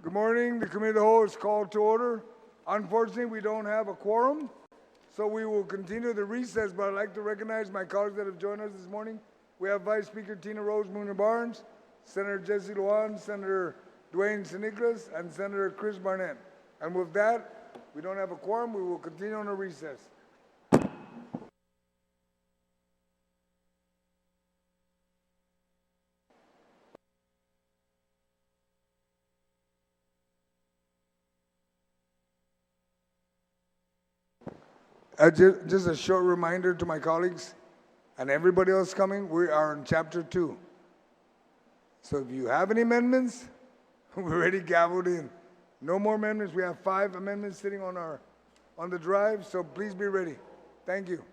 Good morning. The Committee of the Whole is called to order. Unfortunately, we don't have a quorum, so we will continue the recess, but I'd like to recognize my colleagues that have joined us this morning. We have Vice Speaker Tina Rose Munoz-Barnes, Senator Jesse Guåhan, Senator Dwayne St. Nicholas, and Senator Chris Barnett. And with that, we don't have a quorum. We will continue on a recess. Just a short reminder to my colleagues and everybody else coming, we are in Chapter 2. So if you have any amendments, we're already gavelled in. No more amendments. We have 5 amendments sitting on the drive, so please be ready. Thank you.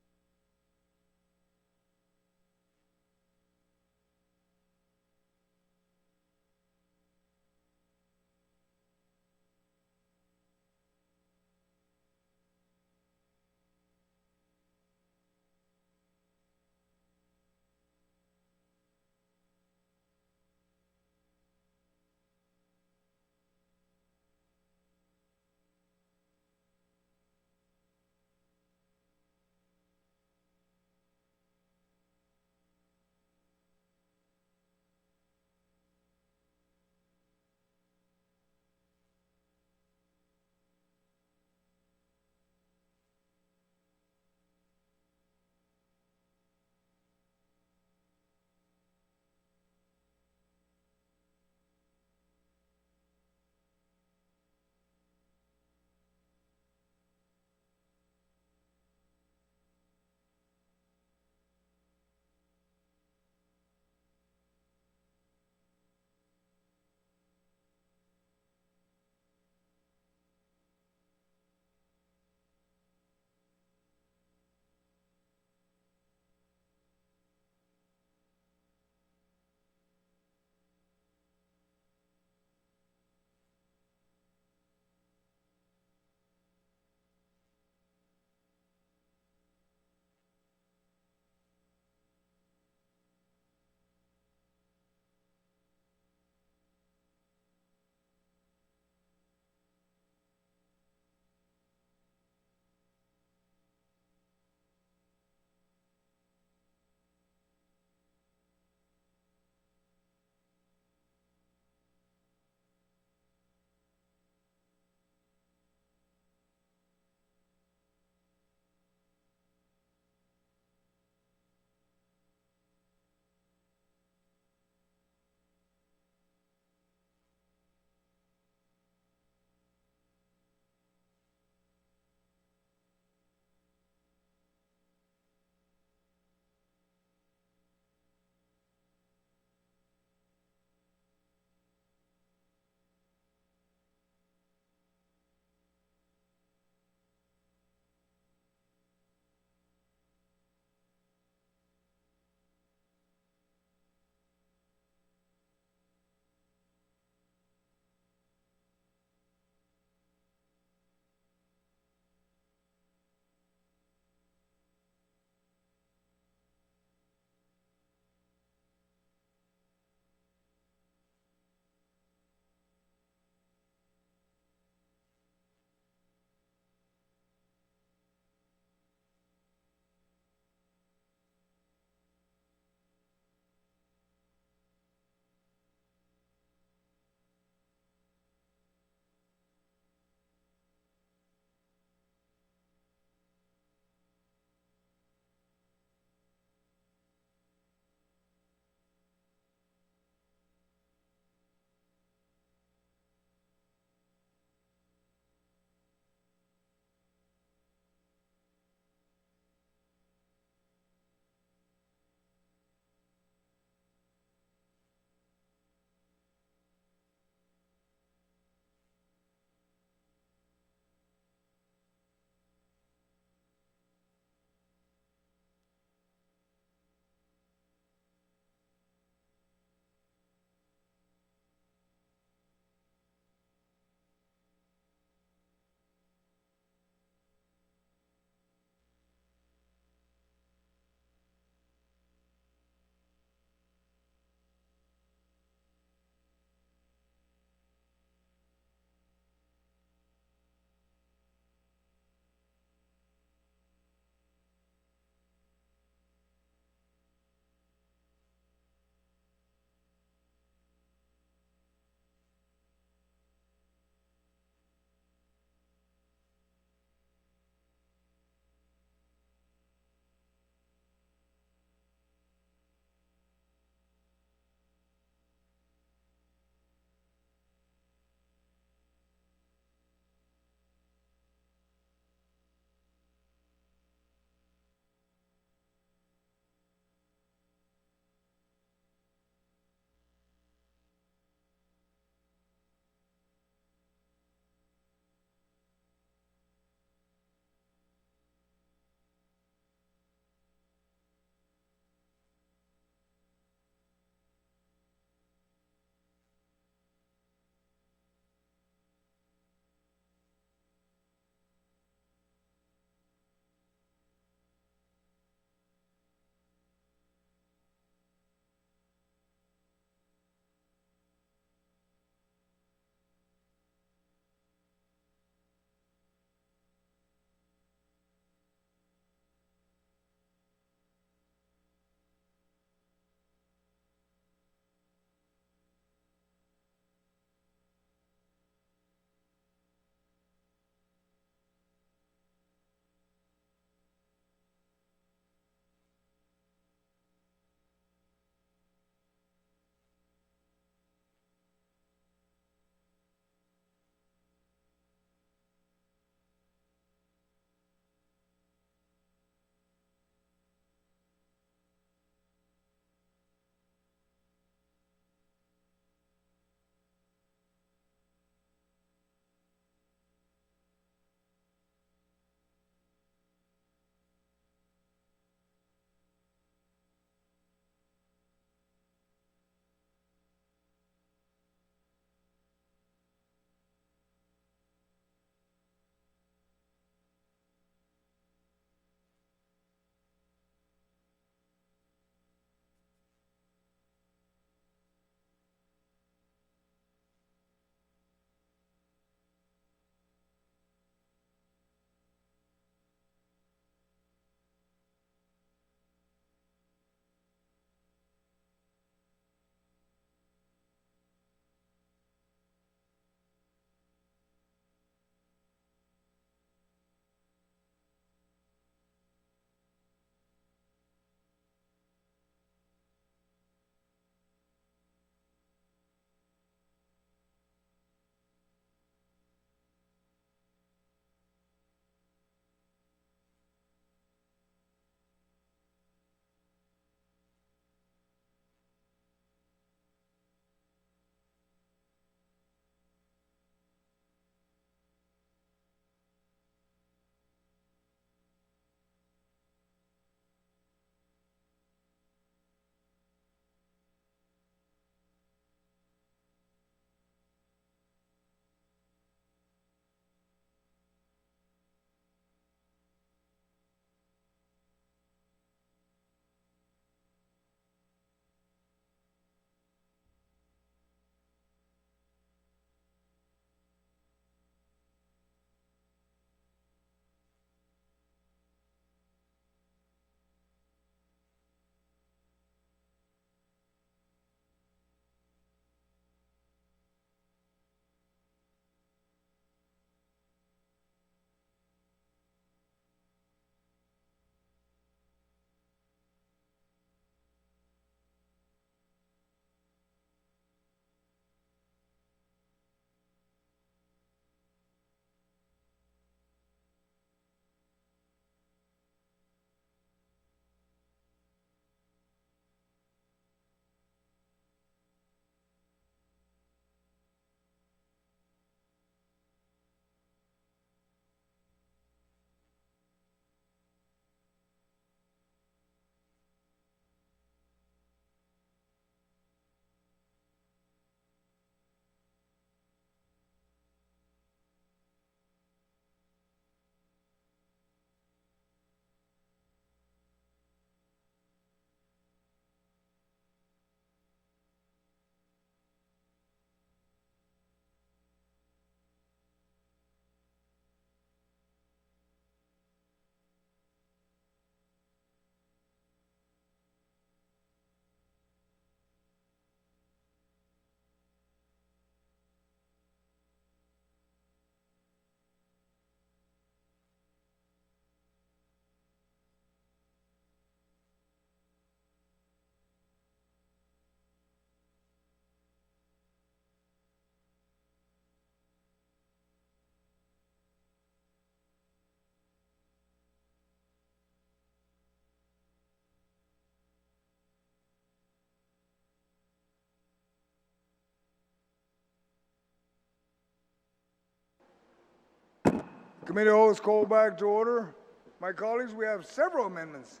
Committee holds call back to order. My colleagues, we have several amendments.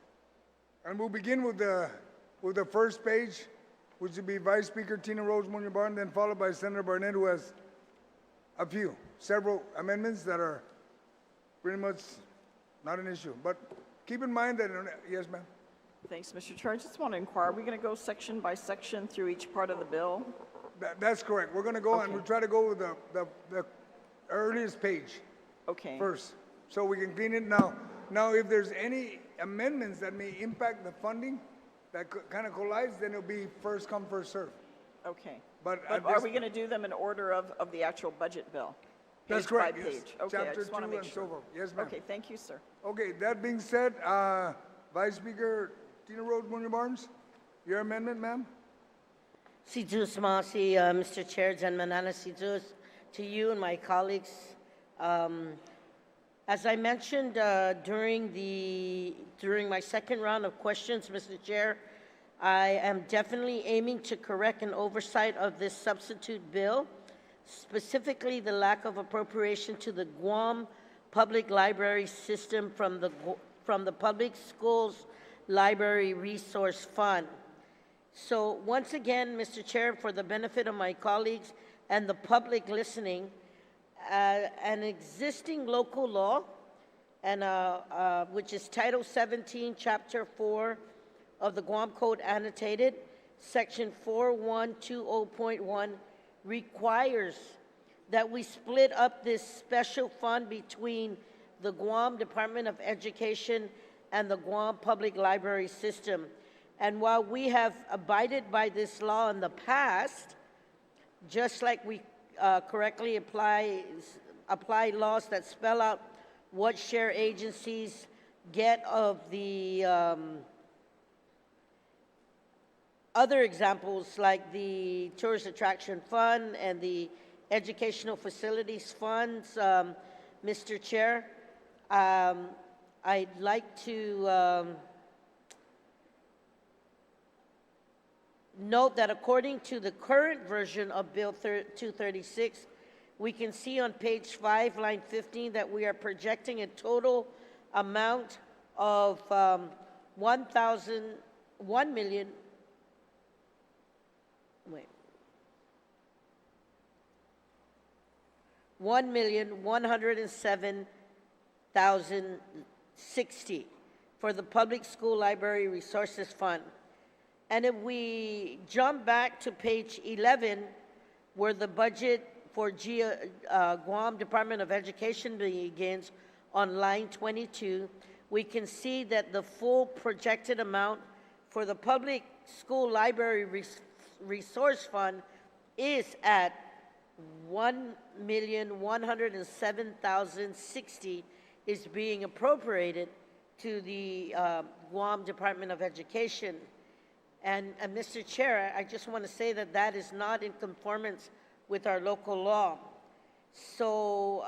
And we'll begin with the first page, which would be Vice Speaker Tina Rose Munoz Barnes, then followed by Senator Barnett, who has several amendments that are pretty much not an issue. But keep in mind that, yes, ma'am. Thanks, Mr. Chair. I just want to inquire, are we going to go section by section through each part of the bill? That's correct. We're going to go and we'll try to go with the earliest page first, so we can clean it now. Now, if there's any amendments that may impact the funding that kind of collides, then it'll be first come, first serve. Okay. But are we going to do them in order of the actual budget bill? That's Page correct. by Yes. page. Okay, I Chapter just want to 2 make and sure. so forth. Yes, ma'am. Okay, thank you, sir. Okay, that being said, Vice Speaker Tina Rose Munoz Barnes, your amendment, ma'am? Si Diyos Masi, Mr. Chair, Jan Manana, si Diyos, to you and my colleagues. As I mentioned during my second round of questions, Mr. Chair, I am definitely aiming to correct an oversight of this substitute bill, specifically the lack of appropriation to the Guam Public Library System from the Public Schools Library Resource Fund. So once again, Mr. Chair, for the benefit of my colleagues and the public listening, an existing local law, and which is Title 17, Chapter 4 of the Guam Code Annotated, Section 4120.1, requires that we split up this special fund between the Guam Department of Education and the Guam Public Library System. And while we have abided by this law in the past, just like we correctly apply laws that spell out what share agencies get of the other examples like the Tourist Attraction Fund and the Educational Facilities Funds, Mr. Chair, I'd like to note that according to the current version of Bill 236, we can see on page 5, line 15, that we are projecting a total amount of $1,107,060 for the Public School Library Resources Fund. And if we jump back to page 11, where the budget for Guam Department of Education begins on line 22, we can see that the full projected amount for the Public School Library Resource Fund is at $1,107,060 is being appropriated to the Guam Department of Education. And Mr. Chair, I just want to say that that is not in conformance with our local law. So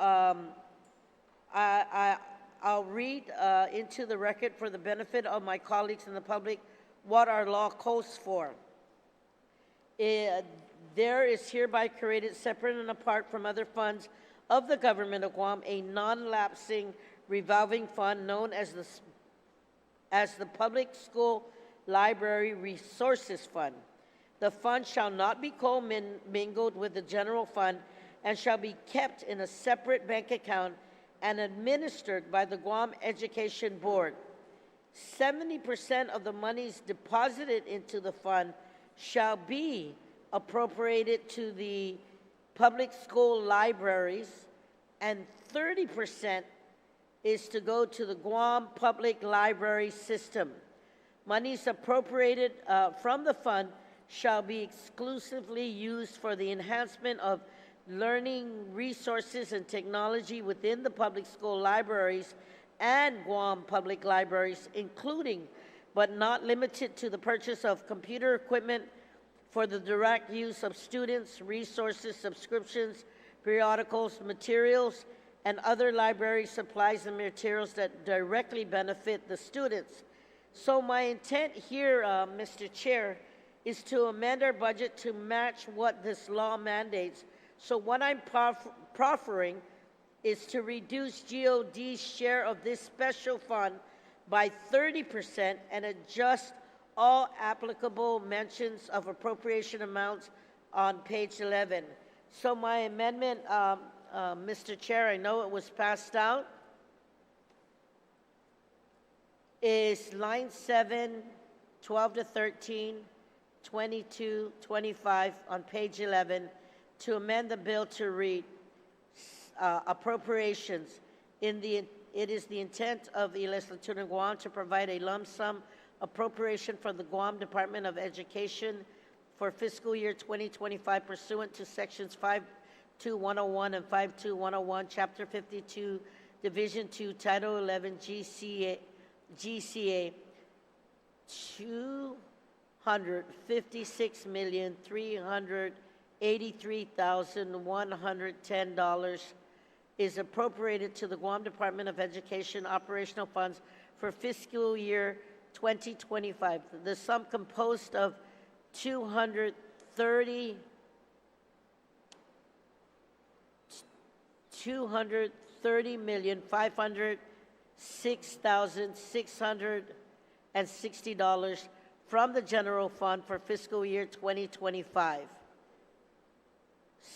I'll read into the record for the benefit of my colleagues and the public what our law calls for. There is hereby created separate and apart from other funds of the government of Guam a non-lapsing revolving fund known as the Public School Library Resources Fund. The fund shall not be commingled with the general fund and shall be kept in a separate bank account and administered by the Guam Education Board. 70% of the monies deposited into the fund shall be appropriated to the public school libraries, and 30% is to go to the Guam Public Library System. Monies appropriated from the fund shall be exclusively used for the enhancement of learning resources and technology within the public school libraries and Guam public libraries, including but not limited to the purchase of computer equipment for the direct use of students, resources, subscriptions, periodicals, materials, and other library supplies and materials that directly benefit the students. So my intent here, Mr. Chair, is to amend our budget to match what this law mandates. So what I'm proffering is to reduce GOD's share of this special fund by 30% and adjust all applicable mentions of appropriation amounts on page 11. So my amendment, Mr. Chair, I know it was passed out, is line 7, 12 to 13, 22, 25 on page 11, to amend the bill to read appropriations. It is the intent of the legislature in Guam to provide a lump sum appropriation for the Guam Department of Education for fiscal year 2025 pursuant to sections 52101 and 52101, Chapter 52, Division 2, Title 11, GCA, $256,383,110 is appropriated to the Guam Department of Education operational funds for fiscal year 2025. The sum composed of $230,506,660 from the general fund for fiscal year 2025.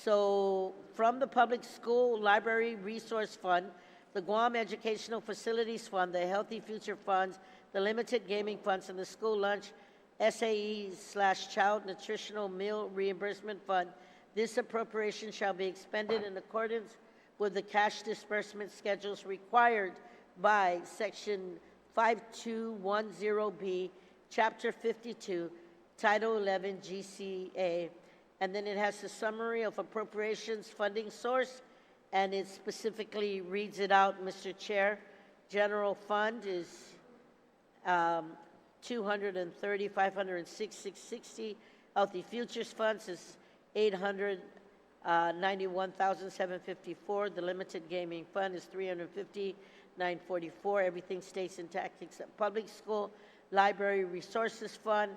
So, from the Public School Library Resource Fund, the Guam Educational Facilities Fund, the Healthy Future Funds, the Limited Gaming Funds, and the School Lunch SAE/Child Nutritional Meal Reimbursement Fund, this appropriation shall be expended in accordance with the cash disbursement schedules required by Section 5210B, Chapter 52, Title 11, GCA. And then it has a summary of appropriations funding source, and it specifically reads it out, Mr. Chair. General fund is 230, 506, 660. Healthy Futures Funds is 891,754. The Limited Gaming Fund is 350, 944. Everything stays intact except Public School Library Resources Fund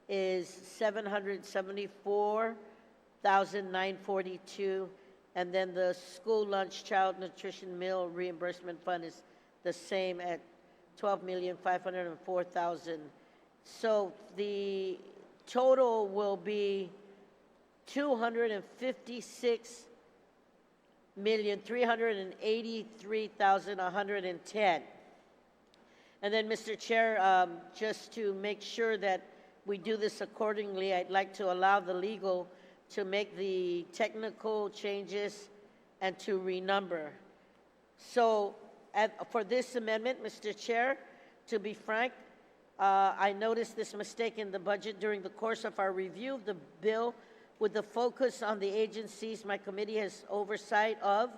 is 774,942, and then the School Lunch Child Nutrition Meal Reimbursement Fund is the same at 12,504,000. So the total will be 256,383,110. And then, Mr. Chair, just to make sure that we do this accordingly, I'd like to allow the legal to make the technical changes and to renumber. So for this amendment, Mr. Chair, to be frank, I noticed this mistake in the budget during the course of our review of the bill with the focus on the agencies my committee has oversight of,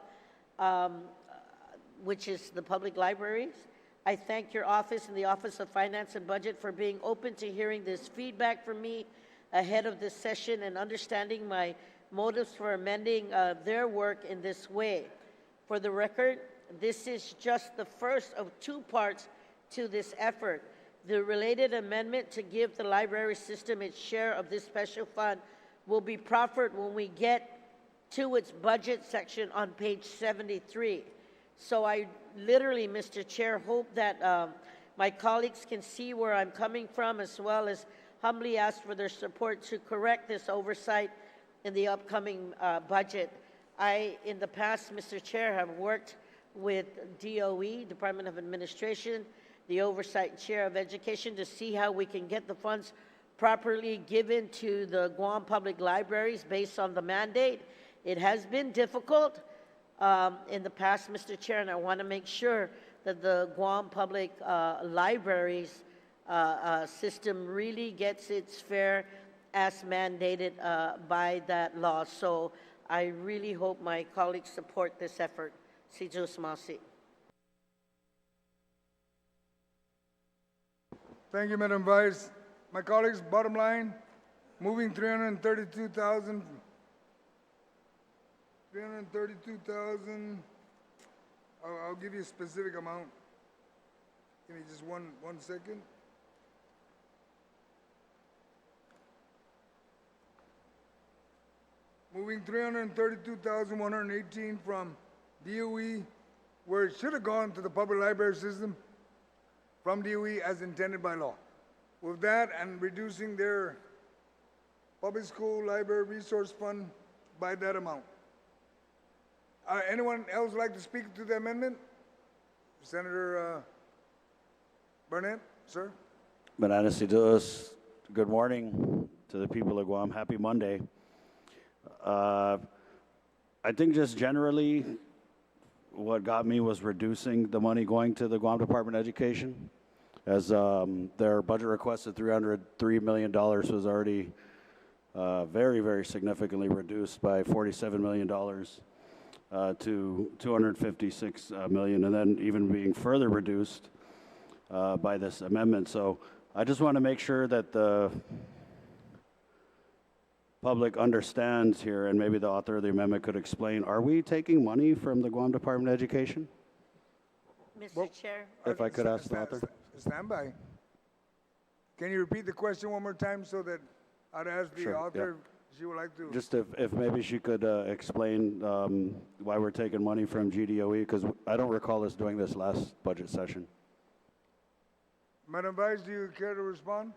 which is the public libraries. I thank your office and the Office of Finance and Budget for being open to hearing this feedback from me ahead of this session and understanding my motives for amending their work in this way. For the record, this is just the first of two parts to this effort. The related amendment to give the library system its share of this special fund will be proffered when we get to its budget section on page 73. So I literally, Mr. Chair, hope that my colleagues can see where I'm coming from, as well as humbly ask for their support to correct this oversight in the upcoming budget. I, in the past, Mr. Chair, have worked with DOE, Department of Administration, the Oversight Chair of Education, to see how we can get the funds properly given to the Guam Public Libraries based on the mandate. It has been difficult in the past, Mr. Chair, and I want to make sure that the Guam Public Libraries system really gets its fare as mandated by that law. So I really hope my colleagues support this effort. Si Diyos Masi. Thank you, Madam Vice. My colleagues, bottom line, moving 332,000. I'll give you a specific amount. Give me just one second. Moving 332,118 from DOE, where it should have gone to the public library system from DOE as intended by law. With that, and reducing their public school library resource fund by that amount. Anyone else like to speak to the amendment? Senator Burnett, sir? Bananas Dios, good morning to the people of Guam. Happy Monday. I think just generally what got me was reducing the money going to the Guam Department of Education, as their budget request of $303 million was already very, very significantly reduced by $47 million to $256 million, and then even being further reduced by this amendment. So I just want to make sure that the public understands here, and maybe the author of the amendment could explain, are we taking money from the Guam Department of Education? Mr. Chair, If I could ask the author. Stand by. Can you repeat the question one more time so that I'd ask the Sure, author if she would like to? Just if maybe she could explain why we're taking money from GDOE, because I don't recall us doing this last budget session. Madam Vice, do you care to respond?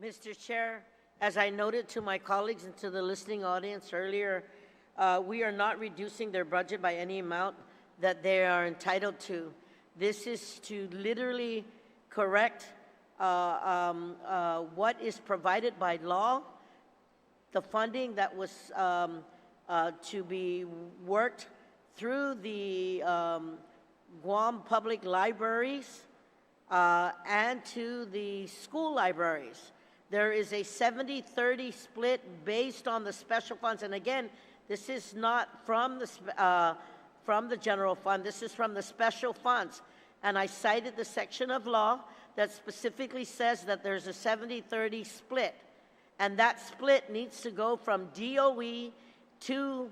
Mr. Chair, as I noted to my colleagues and to the listening audience earlier, we are not reducing their budget by any amount that they are entitled to. This is to literally correct what is provided by law, the funding that was to be worked through the Guam public libraries and to the school libraries. There is a 70-30 split based on the special funds. And again, this is not from the general fund. This is from the special funds. And I cited the section of law that specifically says that there's a 70-30 split. And that split needs to go from DOE to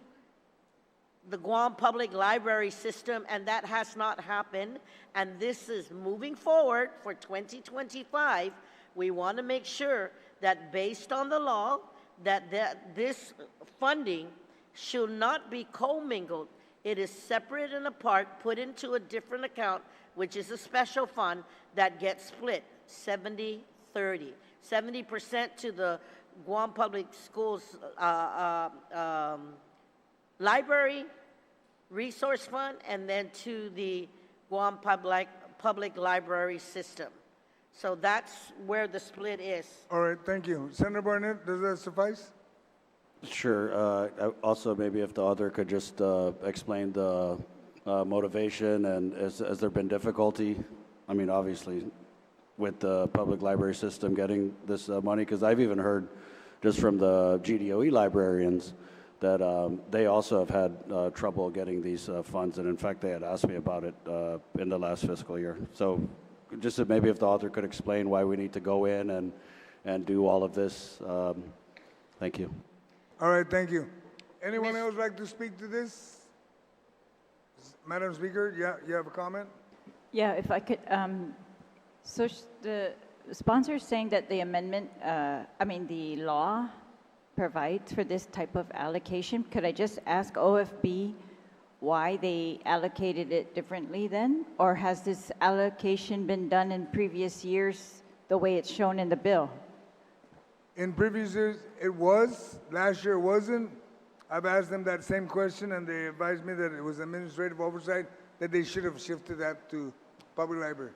the Guam Public Library System, and that has not happened. And this is moving forward for 2025. We want to make sure that based on the law, that this funding should not be commingled. It is separate and apart, put into a different account, which is a special fund that gets split 70-30. 70% to the Guam Public Schools Library Resource Fund, and then to the Guam Public Library System. So that's where the split is. All right, thank you. Senator Barnett, does that suffice? Sure. Also, maybe if the author could just explain the motivation, and has there been difficulty? I mean, obviously, with the public library system getting this money, because I've even heard just from the GDOE librarians that they also have had trouble getting these funds, and in fact, they had asked me about it in the last fiscal year. So just maybe if the author could explain why we need to go in and do all of this. Thank you. All right, thank you. Anyone else like to speak to this? Madam Speaker, you have a comment? Yeah, if I could, so the sponsor is saying that the amendment, the law provides for this type of allocation. Could I just ask OFB why they allocated it differently then? Or has this allocation been done in previous years the way it's shown in the bill? In previous years, it was. Last year, it wasn't. I've asked them that same question, and they advised me that it was administrative oversight, that they should have shifted that to public library.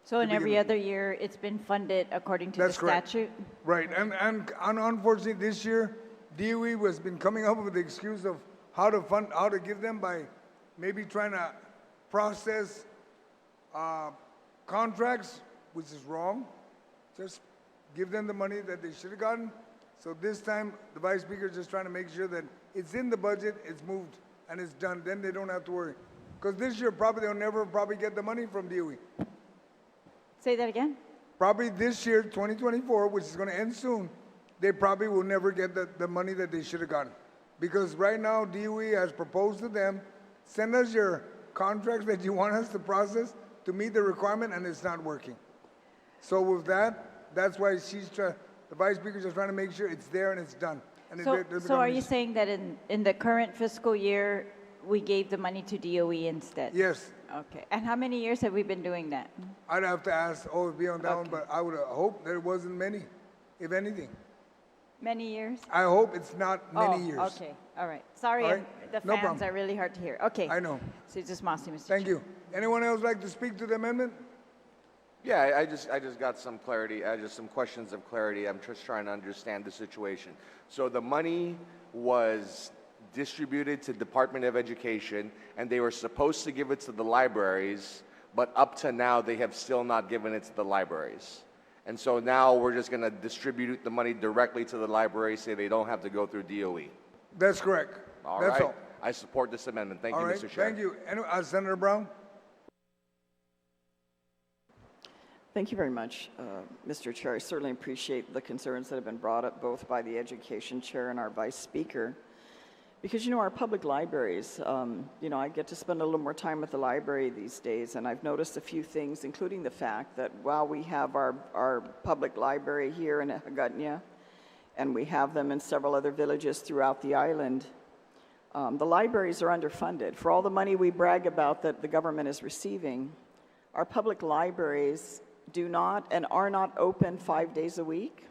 So in every other year, it's been funded according to the statute? Right, and unfortunately, this year, DOE has been coming up with the excuse of how to give them by maybe trying to process contracts, which is wrong. Just give them the money that they should have gotten. So this time, the Vice Speaker is just trying to make sure that it's in the budget, it's moved, and it's done. Then they don't have to worry. Because this year, they'll never get the money from DOE. Say that again? Probably this year, 2024, which is going to end soon, they probably will never get the money that they should have gotten. Because right now, DOE has proposed to them, send us your contracts that you want us to process to meet the requirement, and it's not working. So with that, that's why the Vice Speaker is just trying to make sure it's there and it's done. And So are you saying that in the current fiscal year, we gave the money to DOE instead? Yes, Okay. And how many years have we been doing that? I'd have to ask OSB on that one, Okay. but I would hope there wasn't many, if anything. Many years? I hope it's not many Oh, years. okay, all right. Sorry, All right. the No fans problem. are really hard to hear. Okay. I know. So it's just Mossy, Mr. Thank Chair. you. Anyone else like to speak to the amendment? Yeah, I just got some clarity, just some questions of clarity. I'm just trying to understand the situation. So the money was distributed to Department of Education, and they were supposed to give it to the libraries, but up to now, they have still not given it to the libraries. And so now we're just going to distribute the money directly to the libraries, so they don't have to go through DOE. That's correct. All That's right. all. I support this amendment. Thank All you, right, Mr. Chair. thank you. Senator Brown? Thank you very much, Mr. Chair. I certainly appreciate the concerns that have been brought up both by the Education Chair and our Vice Speaker. Because, our public libraries, I get to spend a little more time at the library these days, and I've noticed a few things, including the fact that while we have our public library here in Hagåtña, and we have them in several other villages throughout the island, the libraries are underfunded. For all the money we brag about that the government is receiving, our public libraries do not and are not open 5 days a week.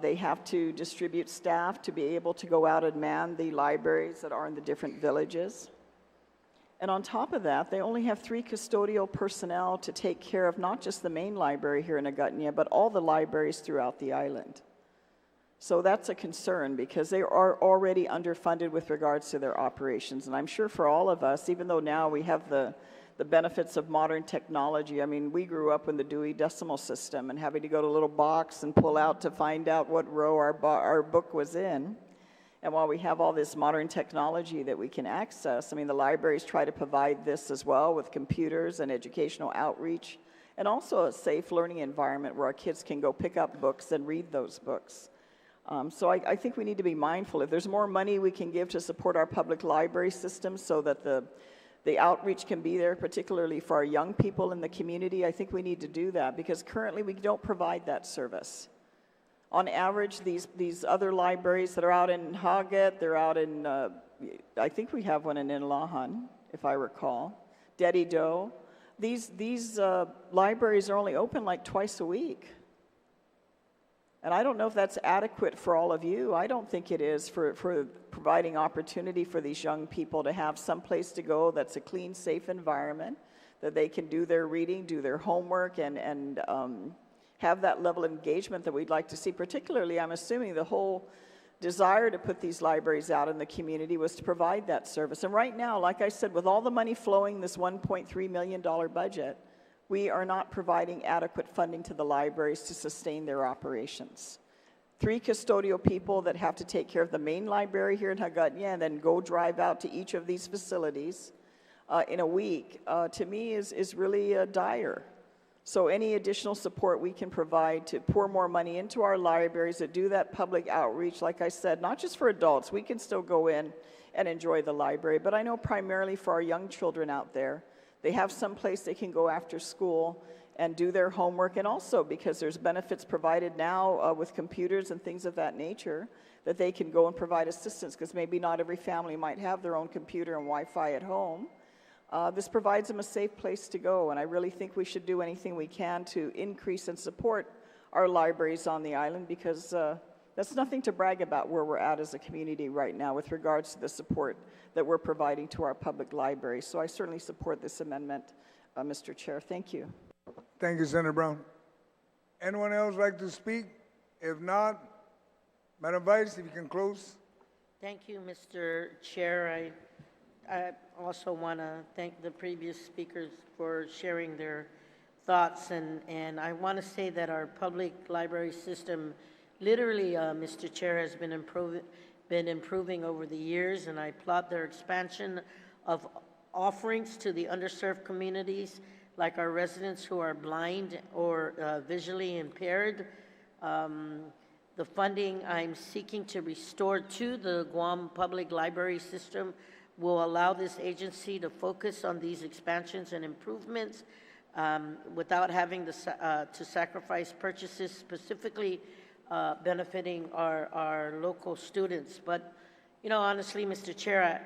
They have to distribute staff to be able to go out and man the libraries that are in the different villages. And on top of that, they only have 3 custodial personnel to take care of not just the main library here in Hagåtña, but all the libraries throughout the island. So that's a concern because they are already underfunded with regards to their operations. And I'm sure for all of us, even though now we have the benefits of modern technology. I mean, we grew up in the Dewey Decimal System and having to go to a little box and pull out to find out what row our book was in. And while we have all this modern technology that we can access, I mean, the libraries try to provide this as well with computers and educational outreach, and also a safe learning environment where our kids can go pick up books and read those books. So I think we need to be mindful. If there's more money we can give to support our public library system so that the outreach can be there, particularly for our young people in the community, I think we need to do that because currently we don't provide that service. On average, these other libraries that are out in Haget, they're out in, I think we have one in Guåhan, if I recall, Dedido. These libraries are only open like twice a week. And I don't know if that's adequate for all of you. I don't think it is for providing opportunity for these young people to have some place to go that's a clean, safe environment, that they can do their reading, do their homework, and have that level of engagement that we'd like to see. Particularly, I'm assuming the whole desire to put these libraries out in the community was to provide that service. And right now, like I said, with all the money flowing, this $1.3 million budget, we are not providing adequate funding to the libraries to sustain their operations. 3 custodial people that have to take care of the main library here in Hagåtña and then go drive out to each of these facilities in a week, to me is really dire. So any additional support we can provide to pour more money into our libraries, to do that public outreach, like I said, not just for adults, we can still go in and enjoy the library, but I know primarily for our young children out there, they have some place they can go after school and do their homework, and also because there's benefits provided now with computers and things of that nature that they can go and provide assistance, because maybe not every family might have their own computer and Wi-Fi at home. This provides them a safe place to go, and I really think we should do anything we can to increase and support our libraries on the island, because that's nothing to brag about where we're at as a community right now with regards to the support that we're providing to our public libraries. So I certainly support this amendment, Mr. Chair. Thank you. Thank you, Senator Brown. Anyone else like to speak? If not, Madam Vice, if you can close. Thank you, Mr. Chair. I also want to thank the previous speakers for sharing their thoughts, and I want to say that our public library system literally, Mr. Chair, has been improving over the years, and I applaud their expansion of offerings to the underserved communities, like our residents who are blind or visually impaired. The funding I'm seeking to restore to the Guam Public Library System will allow this agency to focus on these expansions and improvements without having to sacrifice purchases specifically benefiting our local students. But, honestly, Mr. Chair,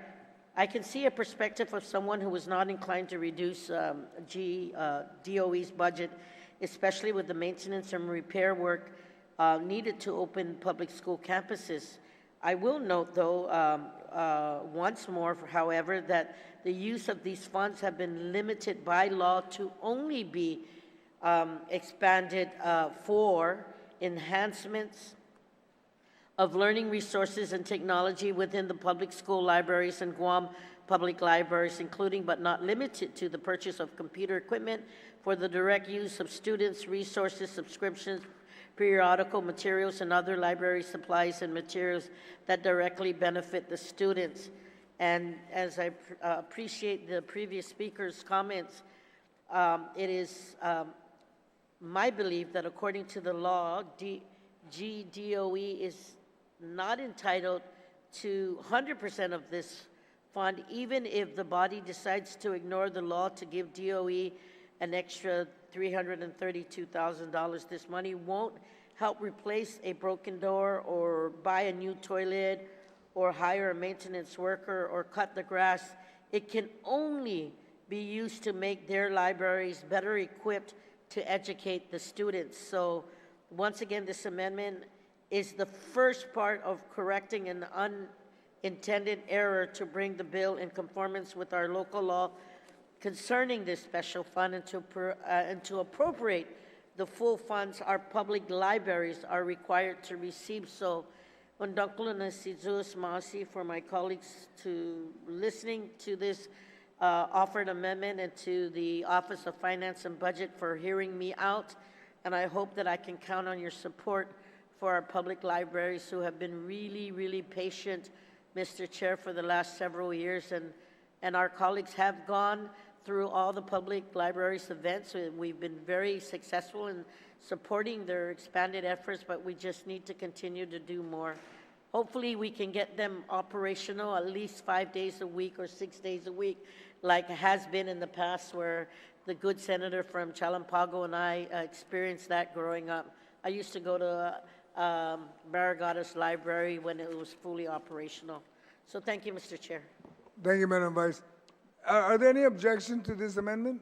I can see a perspective of someone who was not inclined to reduce DOE's budget, especially with the maintenance and repair work needed to open public school campuses. I will note, though, once more, however, that the use of these funds have been limited by law to only be expanded for enhancements of learning resources and technology within the public school libraries and Guam public libraries, including but not limited to the purchase of computer equipment for the direct use of students, resources, subscriptions, periodical materials, and other library supplies and materials that directly benefit the students. And as I appreciate the previous speaker's comments, it is my belief that according to the law, GDOE is not entitled to 100% of this fund, even if the body decides to ignore the law to give DOE an extra $332,000. This money won't help replace a broken door or buy a new toilet or hire a maintenance worker or cut the grass. It can only be used to make their libraries better equipped to educate the students. So once again, this amendment is the first part of correcting an unintended error to bring the bill in conformance with our local law concerning this special fund and to appropriate the full funds our public libraries are required to receive. So, for my colleagues to listening to this offered amendment, and to the Office of Finance and Budget for hearing me out. And I hope that I can count on your support for our public libraries who have been really, really patient, Mr. Chair, for the last several years. And our colleagues have gone through all the public libraries events. We've been very successful in supporting their expanded efforts, but we just need to continue to do more. Hopefully we can get them operational at least 5 days a week or 6 days a week, like has been in the past, where the good senator from Chalampago and I experienced that growing up. I used to go to Barragadas Library when it was fully operational. So thank you, Mr. Chair. Thank you, Madam Vice. Are there any objections to this amendment?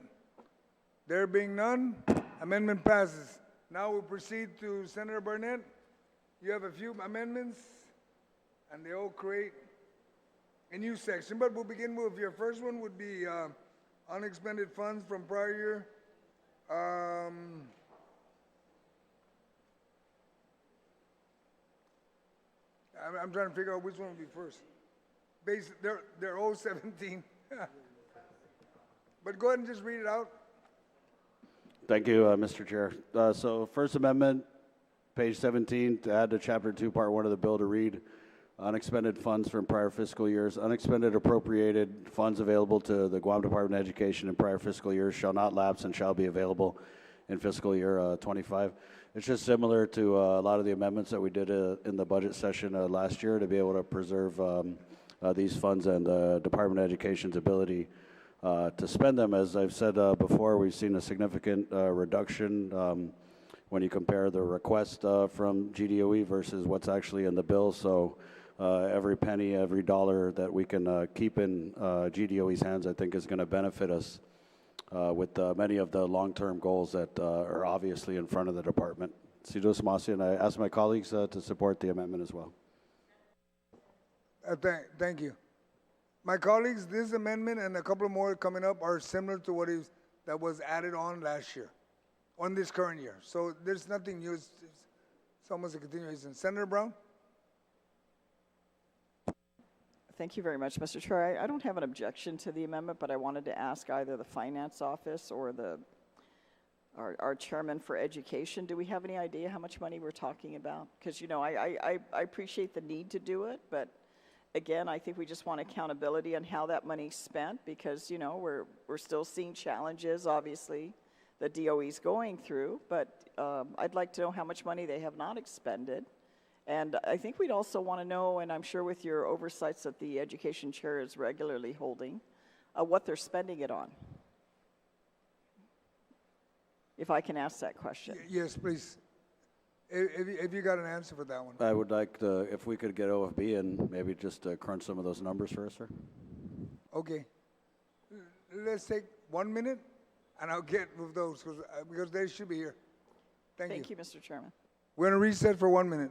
There being none, amendment passes. Now we'll proceed to Senator Barnett. You have a few amendments, and they all create a new section. But we'll begin with your first one would be unexpended funds from prior year. I'm trying to figure out which one would be first. They're all 17. But go ahead and just read it out. Thank you, Mr. Chair. So First Amendment, page 17, to add to Chapter 2, Part 1 of the bill to read, unexpended funds from prior fiscal years. Unexpended appropriated funds available to the Guam Department of Education in prior fiscal years shall not lapse and shall be available in fiscal year 25. It's just similar to a lot of the amendments that we did in the budget session last year to be able to preserve these funds and the Department of Education's ability to spend them. As I've said before, we've seen a significant reduction when you compare the request from GDOE versus what's actually in the bill. So every penny, every dollar that we can keep in GDOE's hands, I think is going to benefit us with many of the long-term goals that are obviously in front of the department. And I ask my colleagues to support the amendment as well. Thank you. My colleagues, this amendment and a couple more coming up are similar to what that was added on last year, on this current year. So there's nothing new. It's almost a continuation. Senator Brown? Thank you very much, Mr. Chair. I don't have an objection to the amendment, but I wanted to ask either the Finance Office or our Chairman for Education, do we have any idea how much money we're talking about? Because, you know, I appreciate the need to do it, but again, I think we just want accountability on how that money's spent, because, you know, we're still seeing challenges, obviously, that DOE's going through, but I'd like to know how much money they have not expended. And I think we'd also want to know, and I'm sure with your oversights that the Education Chair is regularly holding, what they're spending it on. If I can ask that question. Yes, please. If you got an answer for that one. I would like to, if we could get OFB and maybe just crunch some of those numbers for us, sir. Okay. Let's take 1 minute, and I'll get with those because they should be here. Thank you, Mr. Chairman. We're going to reset for 1 minute.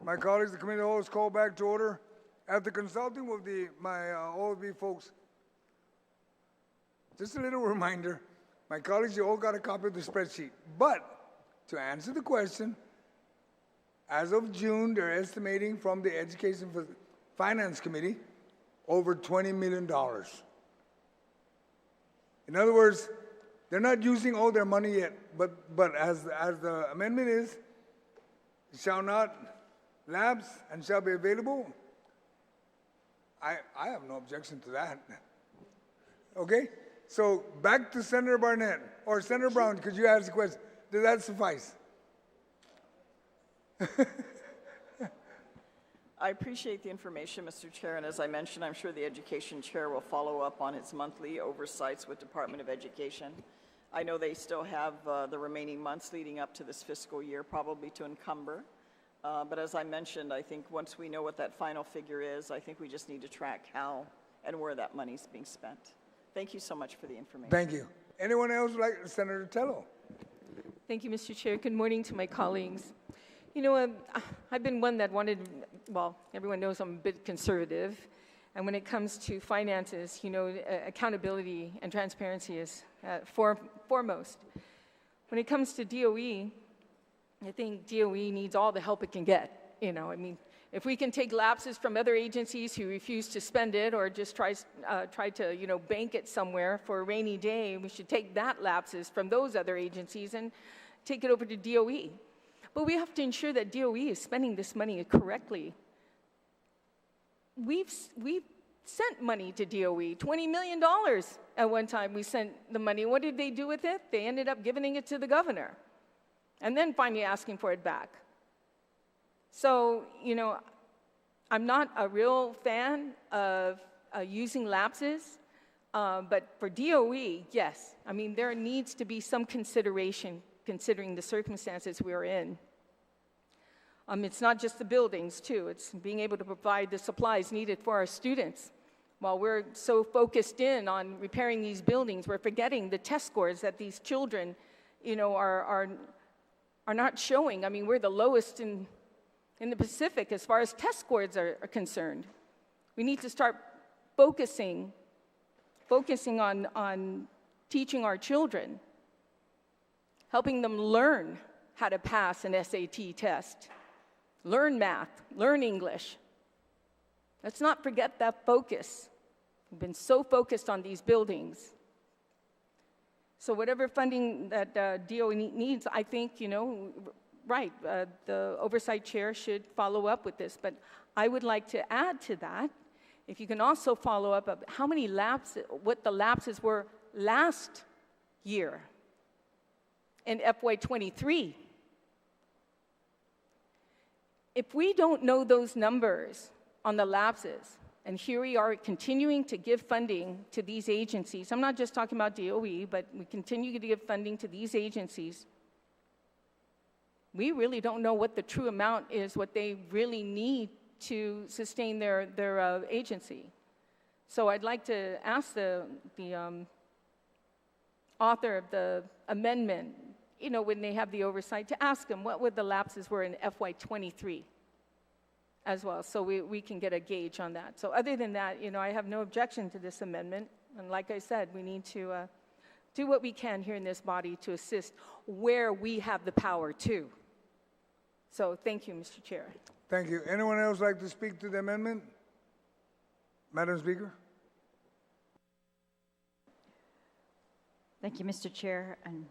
My colleagues, the committee holds call back to order. After consulting with my OLB folks, just a little reminder, my colleagues, you all got a copy of the spreadsheet. But to answer the question, as of June, they're estimating from the Education Finance Committee over $20 million. In other words, they're not using all their money yet, but as the amendment is, it shall not lapse and shall be available. I have no objection to that. Okay? So back to Senator Barnett, or Senator Brown, could you ask the question? Does that suffice? I appreciate the information, Mr. Chair, and as I mentioned, I'm sure the Education Chair will follow up on its monthly oversights with Department of Education. I know they still have the remaining months leading up to this fiscal year probably to encumber. But as I mentioned, I think once we know what that final figure is, I think we just need to track how and where that money is being spent. Thank you so much for the information. Thank you. Anyone else like Senator Tello? Thank you, Mr. Chair. Good morning to my colleagues. You know, I've been one that wanted, well, everyone knows I'm a bit conservative. And when it comes to finances, you know, accountability and transparency is foremost. When it comes to DOE, I think DOE needs all the help it can get. You know, I mean, if we can take lapses from other agencies who refuse to spend it or just try to, you know, bank it somewhere for a rainy day, we should take that lapses from those other agencies and take it over to DOE. But we have to ensure that DOE is spending this money correctly. We've sent money to DOE, $20 million at one time we sent the money. What did they do with it? They ended up giving it to the governor and then finally asking for it back. So, you know, I'm not a real fan of using lapses, but for DOE, yes. I mean, there needs to be some consideration considering the circumstances we're in. It's not just the buildings, too. It's being able to provide the supplies needed for our students. While we're so focused in on repairing these buildings, we're forgetting the test scores that these children, are not showing. I mean, we're the lowest in the Pacific as far as test scores are concerned. We need to start focusing on teaching our children, helping them learn how to pass an SAT test, learn math, learn English. Let's not forget that focus. We've been so focused on these buildings. So whatever funding that DOE needs, I think, right, the oversight chair should follow up with this. But I would like to add to that, if you can also follow up of how many what the lapses were last year in FY23. If we don't know those numbers on the lapses, and here we are continuing to give funding to these agencies, I'm not just talking about DOE, but we continue to give funding to these agencies, we really don't know what the true amount is, what they really need to sustain their agency. So I'd like to ask the author of the amendment, when they have the oversight, to ask them what would the lapses were in FY23 as well, so we can get a gauge on that. So other than that, I have no objection to this amendment. And like I said, we need to do what we can here in this body to assist where we have the power to. So thank you, Mr. Chair. Thank you. Anyone else like to speak to the amendment? Madam Speaker? Thank you, Mr. Chair. And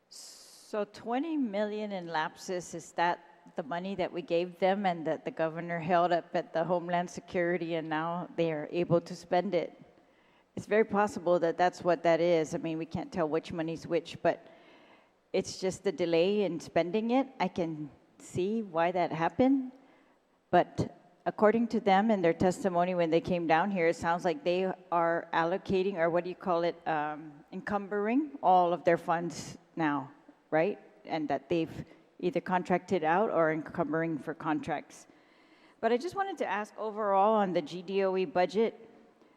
so 20 million in lapses, is that the money that we gave them and that the governor held up at the Homeland Security and now they are able to spend it? It's very possible that that's what that is. I mean, we can't tell which money's which, but it's just the delay in spending it. I can see why that happened, but according to them and their testimony when they came down here, it sounds like they are allocating, or what do you call it, encumbering all of their funds now, right? And that they've either contracted out or encumbering for contracts. But I just wanted to ask overall on the GDOE budget.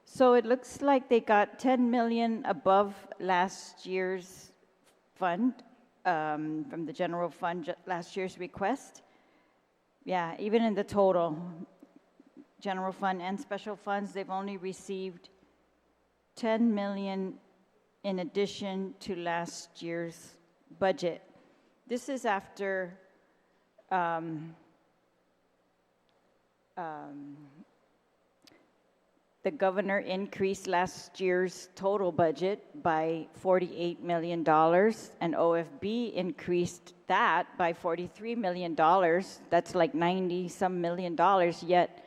So it looks like they got 10 million above last year's fund, from the general fund, last year's request. Yeah, even in the total, general fund and special funds, they've only received 10 million in addition to last year's budget. This is after the governor increased last year's total budget by $48 million, and OFB increased that by $43 million. That's like 90-some million dollars, yet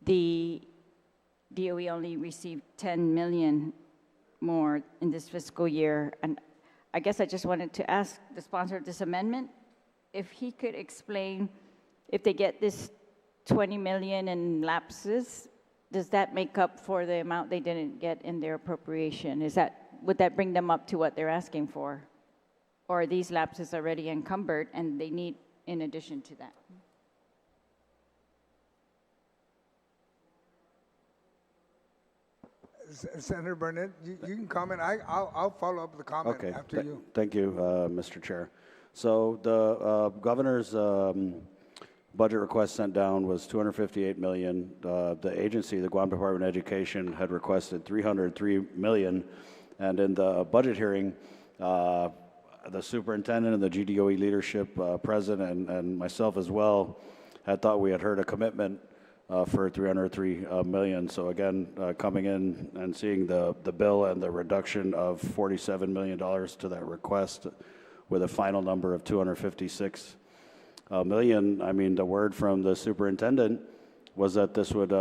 the DOE only received 10 million more in this fiscal year. And I guess I just wanted to ask the sponsor of this amendment if he could explain, if they get this 20 million in lapses, does that make up for the amount they didn't get in their appropriation? Would that bring them up to what they're asking for? Or are these lapses already encumbered and they need in addition to that? Senator Burnett, you can comment. I'll follow up with the comment after you. Thank you, Mr. Chair. So the governor's budget request sent down was $258 million. The agency, the Guam Department of Education, had requested $303 million. And in the budget hearing, the superintendent and the GDOE leadership, president, and myself as well, had thought we had heard a commitment for $303 million. So again, coming in and seeing the bill and the reduction of $47 million to that request with a final number of $256 million, I mean, the word from the superintendent was that this would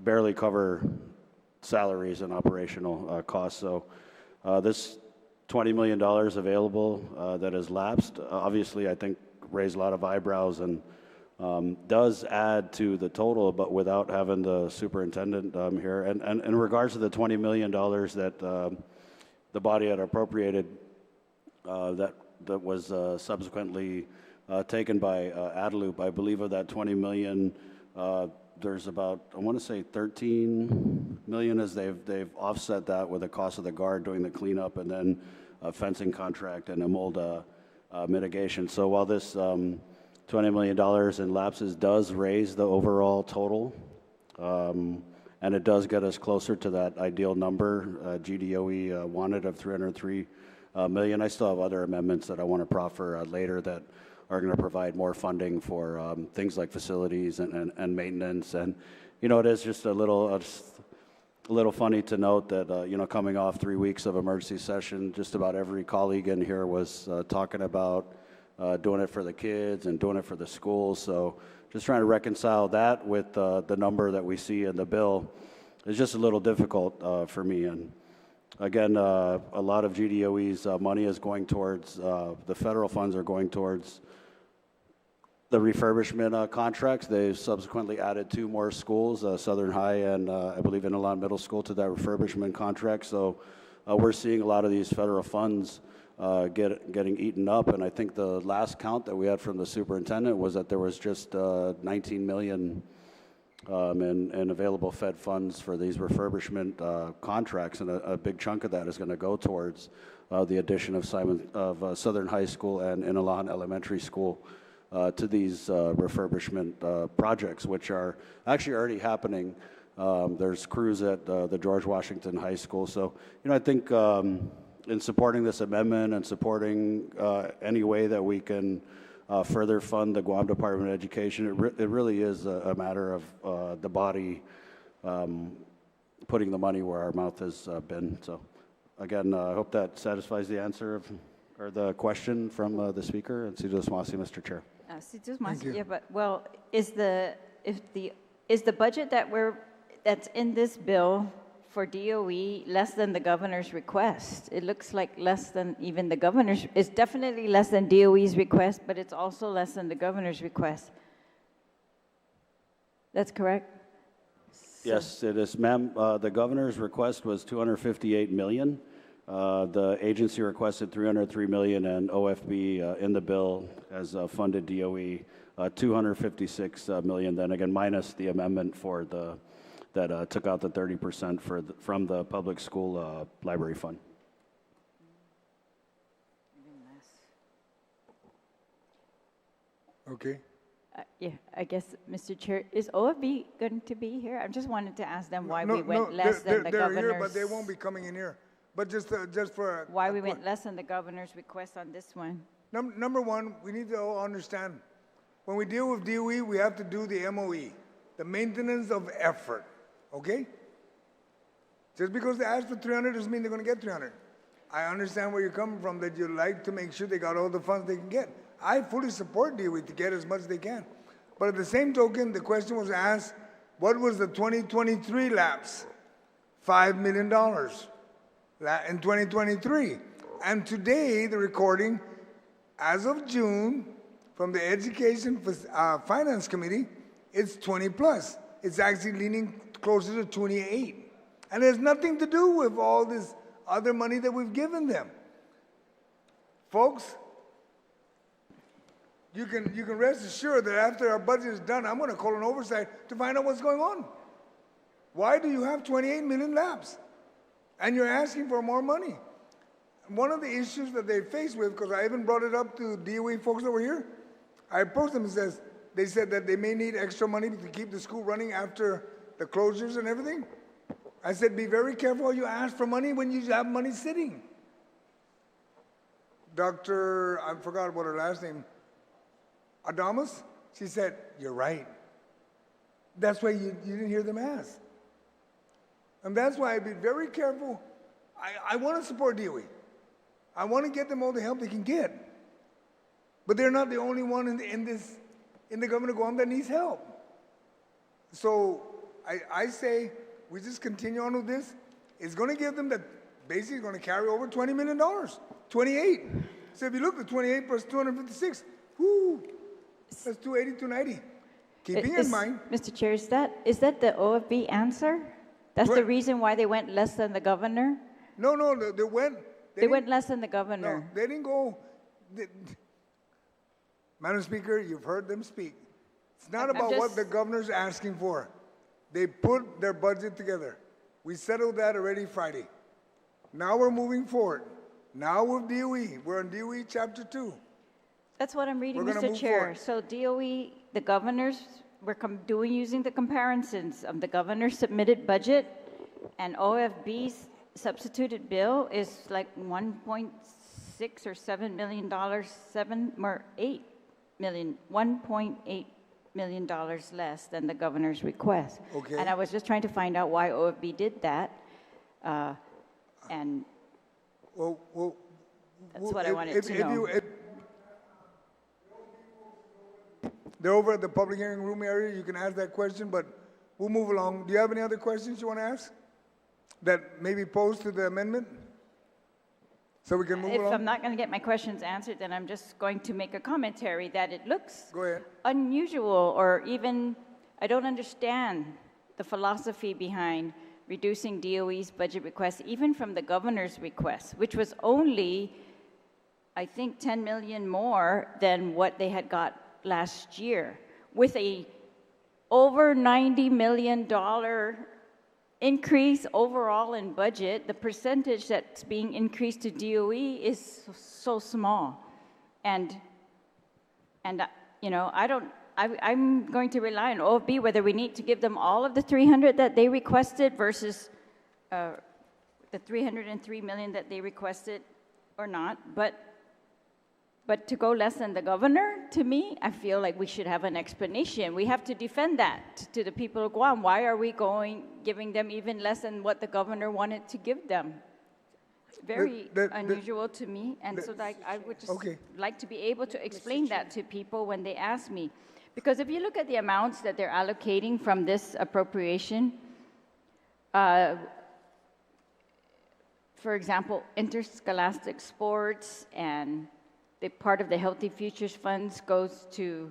barely cover salaries and operational costs. So this $20 million available that has lapsed, obviously I think raised a lot of eyebrows and does add to the total, but without having the superintendent here. And in regards to the $20 million that the body had appropriated, that was subsequently taken by Adelup. I believe of that 20 million, there's about, I want to say 13 million as they've offset that with the cost of the guard doing the cleanup and then a fencing contract and a mold mitigation. So while this $20 million in lapses does raise the overall total, and it does get us closer to that ideal number GDOE wanted of 303 million. I still have other amendments that I want to proffer later that are going to provide more funding for things like facilities and maintenance. And, you know, it is just a little funny to note that, you know, coming off 3 weeks of emergency session, just about every colleague in here was talking about doing it for the kids and doing it for the schools. So just trying to reconcile that with the number that we see in the bill is just a little difficult for me. And again, a lot of GDOE's money is going towards, the federal funds are going towards the refurbishment contracts. They've subsequently added 2 more schools, Southern High and I believe Inalon Middle School, to that refurbishment contract. So we're seeing a lot of these federal funds getting eaten up. And I think the last count that we had from the superintendent was that there was just 19 million in available Fed funds for these refurbishment contracts, and a big chunk of that is going to go towards the addition of Southern High School and Inalon Elementary School to these refurbishment projects, which are actually already happening. There's crews at the George Washington High School. So, you know, I think in supporting this amendment and supporting any way that we can further fund the Guam Department of Education, it really is a matter of the body putting the money where our mouth has been. So, again, I hope that satisfies the answer or the question from the speaker. And Sidus Masi, Mr. Chair. Sidus Masi, yeah, but well, is the budget that's in this bill for DOE less than the governor's request? It looks like less than even the governor's. It's definitely less than DOE's request, but it's also less than the governor's request. That's correct? Yes, it is, ma'am. The governor's request was 258 million. The agency requested 303 million, and OFB in the bill has funded DOE 256 million. Then again, minus the amendment for that took out the 30% from the public school library fund. Okay. Yeah, I guess, Mr. Chair, is OFB going to be here? I just wanted to ask them why we went less than the governor's. They're here, but they won't be coming in here. But just for why we went less than the governor's request on this one. Number one, we need to all understand, when we deal with DOE, we have to do the MOE, the maintenance of effort, okay? Just because they ask for 300 doesn't mean they're going to get 300. I understand where you're coming from, that you like to make sure they got all the funds they can get. I fully support DOE to get as much as they can. But at the same token, the question was asked, what was the 2023 lapse? $5 million in 2023. And today, the recording, as of June, from the Education Finance Committee, it's 20 plus. It's actually leaning closer to 28. And it has nothing to do with all this other money that we've given them. Folks, you can rest assured that after our budget is done, I'm going to call an oversight to find out what's going on. Why do you have 28 million lapse? And you're asking for more money. One of the issues that they face with, because I even brought it up to DOE folks over here, I approached them and they said that they may need extra money to keep the school running after the closures and everything. I said, be very careful how you ask for money when you have money sitting. Dr., I forgot what her last name, Adamus, she said, you're right. That's why you didn't hear them ask. And that's why I'd be very careful. I want to support DOE. I want to get them all the help they can get. But they're not the only one in the government of Guam that needs help. So I say we just continue on with this. It's going to give them that, basically going to carry over $20 million, 28. So if you look at 28 plus 256, whoo, that's 280, 290. Keeping in mind. Mr. Chair, is that the OFB answer? That's the reason why they went less than the governor? No, they went less than the governor. No, they didn't go. Madam Speaker, you've heard them speak. It's not I'm about what just- the governor's asking for. They put their budget together. We settled that already Friday. Now we're moving forward. Now with DOE, we're on DOE Chapter 2. That's what I'm reading, We're gonna Mr. move Chair. forward. So DOE, the governors, using the comparisons of the governor's submitted budget and OFB's substituted bill is like 1.6 or $7 million, 7 or 8 million, $1.8 million less than the governor's request. Okay. And I was just trying to find out why OFB did that. And Well, That's what I wanted to know. They're over at the public hearing room area. You can ask that question, but we'll move along. Do you have any other questions you want to ask that may be posed to the amendment? So we can move if along? I'm not going to get my questions answered, then I'm just going to make a commentary that it looks Go ahead. unusual, or even, I don't understand the philosophy behind reducing DOE's budget request, even from the governor's request, which was only, I think, 10 million more than what they had got last year, with a over $90 million increase overall in budget. The percentage that's being increased to DOE is so small. And you know, I'm going to rely on OFB whether we need to give them all of the 300 that they requested versus the 303 million that they requested or not. But to go less than the governor, to me, I feel like we should have an explanation. We have to defend that to the people of Guam. Why are we giving them even less than what the governor wanted to give them? Very unusual to me, and so like I would just like to be able to explain that to people when they ask me. Because if you look at the amounts that they're allocating from this appropriation, for example, interscholastic sports and the part of the Healthy Futures funds goes to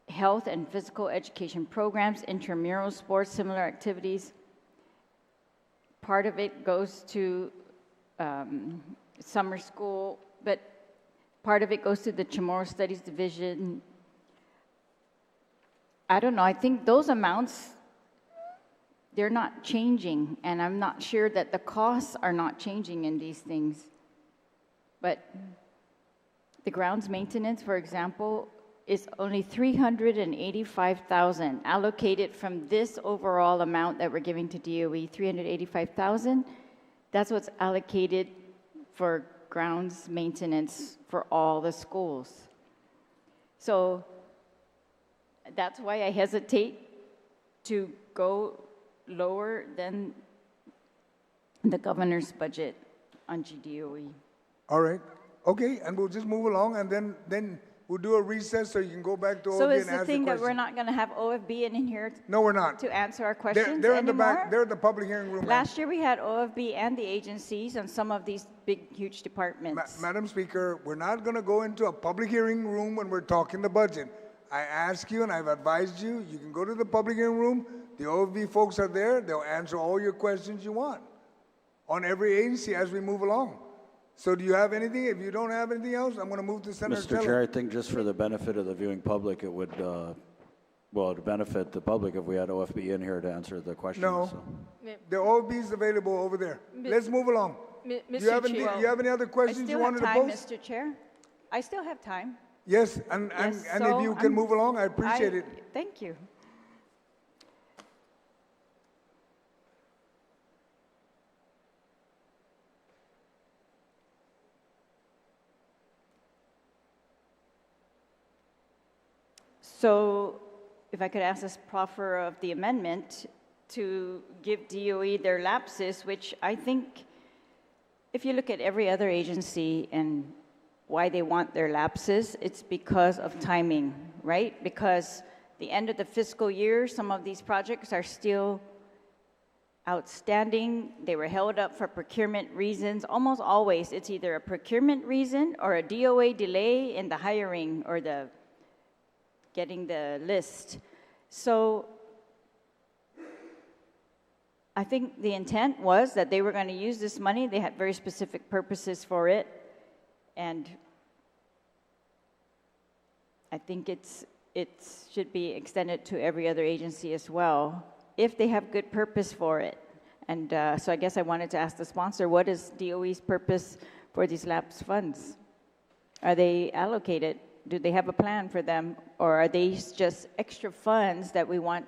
health and physical education programs, intramural sports, similar activities. Part of it goes to summer school, but part of it goes to the Chamorro Studies Division. I don't know, I think those amounts, they're not changing, and I'm not sure that the costs are not changing in these things. But the grounds maintenance, for example, is only 385,000 allocated from this overall amount that we're giving to DOE, 385,000. That's what's allocated for grounds maintenance for all the schools. So that's why I hesitate to go lower than the governor's budget on GDOE. All right. Okay, and we'll just move along, and then we'll do a recess so you can go back to OFB So is and the ask the thing that question. we're not going to have OFB in here No, we're not. to answer our questions They're in the anymore? back. They're in the public hearing room. Last year we had OFB and the agencies on some of these big, huge departments. Madam Speaker, we're not going to go into a public hearing room when we're talking the budget. I ask you, and I've advised you, you can go to the public hearing room. The OFB folks are there. They'll answer all your questions you want on every agency as we move along. So do you have anything? If you don't have anything else, I'm going to move to Senator Mr. Teller. Chair, I think just for the benefit of the viewing public, it would, well, to benefit the public if we had OFB in here to answer the questions. No. So. The OFB is available over there. Let's move along. Do you have any other I questions you still have wanted to time, pose? Mr. Chair. I still have time. Yes, and Yes, if so you can move along, I appreciate it. Thank you. So if I could ask this proffer of the amendment to give DOE their lapses, which I think if you look at every other agency and why they want their lapses, it's because of timing, right? Because the end of the fiscal year, some of these projects are still outstanding. They were held up for procurement reasons. Almost always, it's either a procurement reason or a DOA delay in the hiring or the getting the list. So I think the intent was that they were going to use this money. They had very specific purposes for it. And I think it should be extended to every other agency as well, if they have good purpose for it. And so I guess I wanted to ask the sponsor, what is DOE's purpose for these lapse funds? Are they allocated? Do they have a plan for them? Or are they just extra funds that we want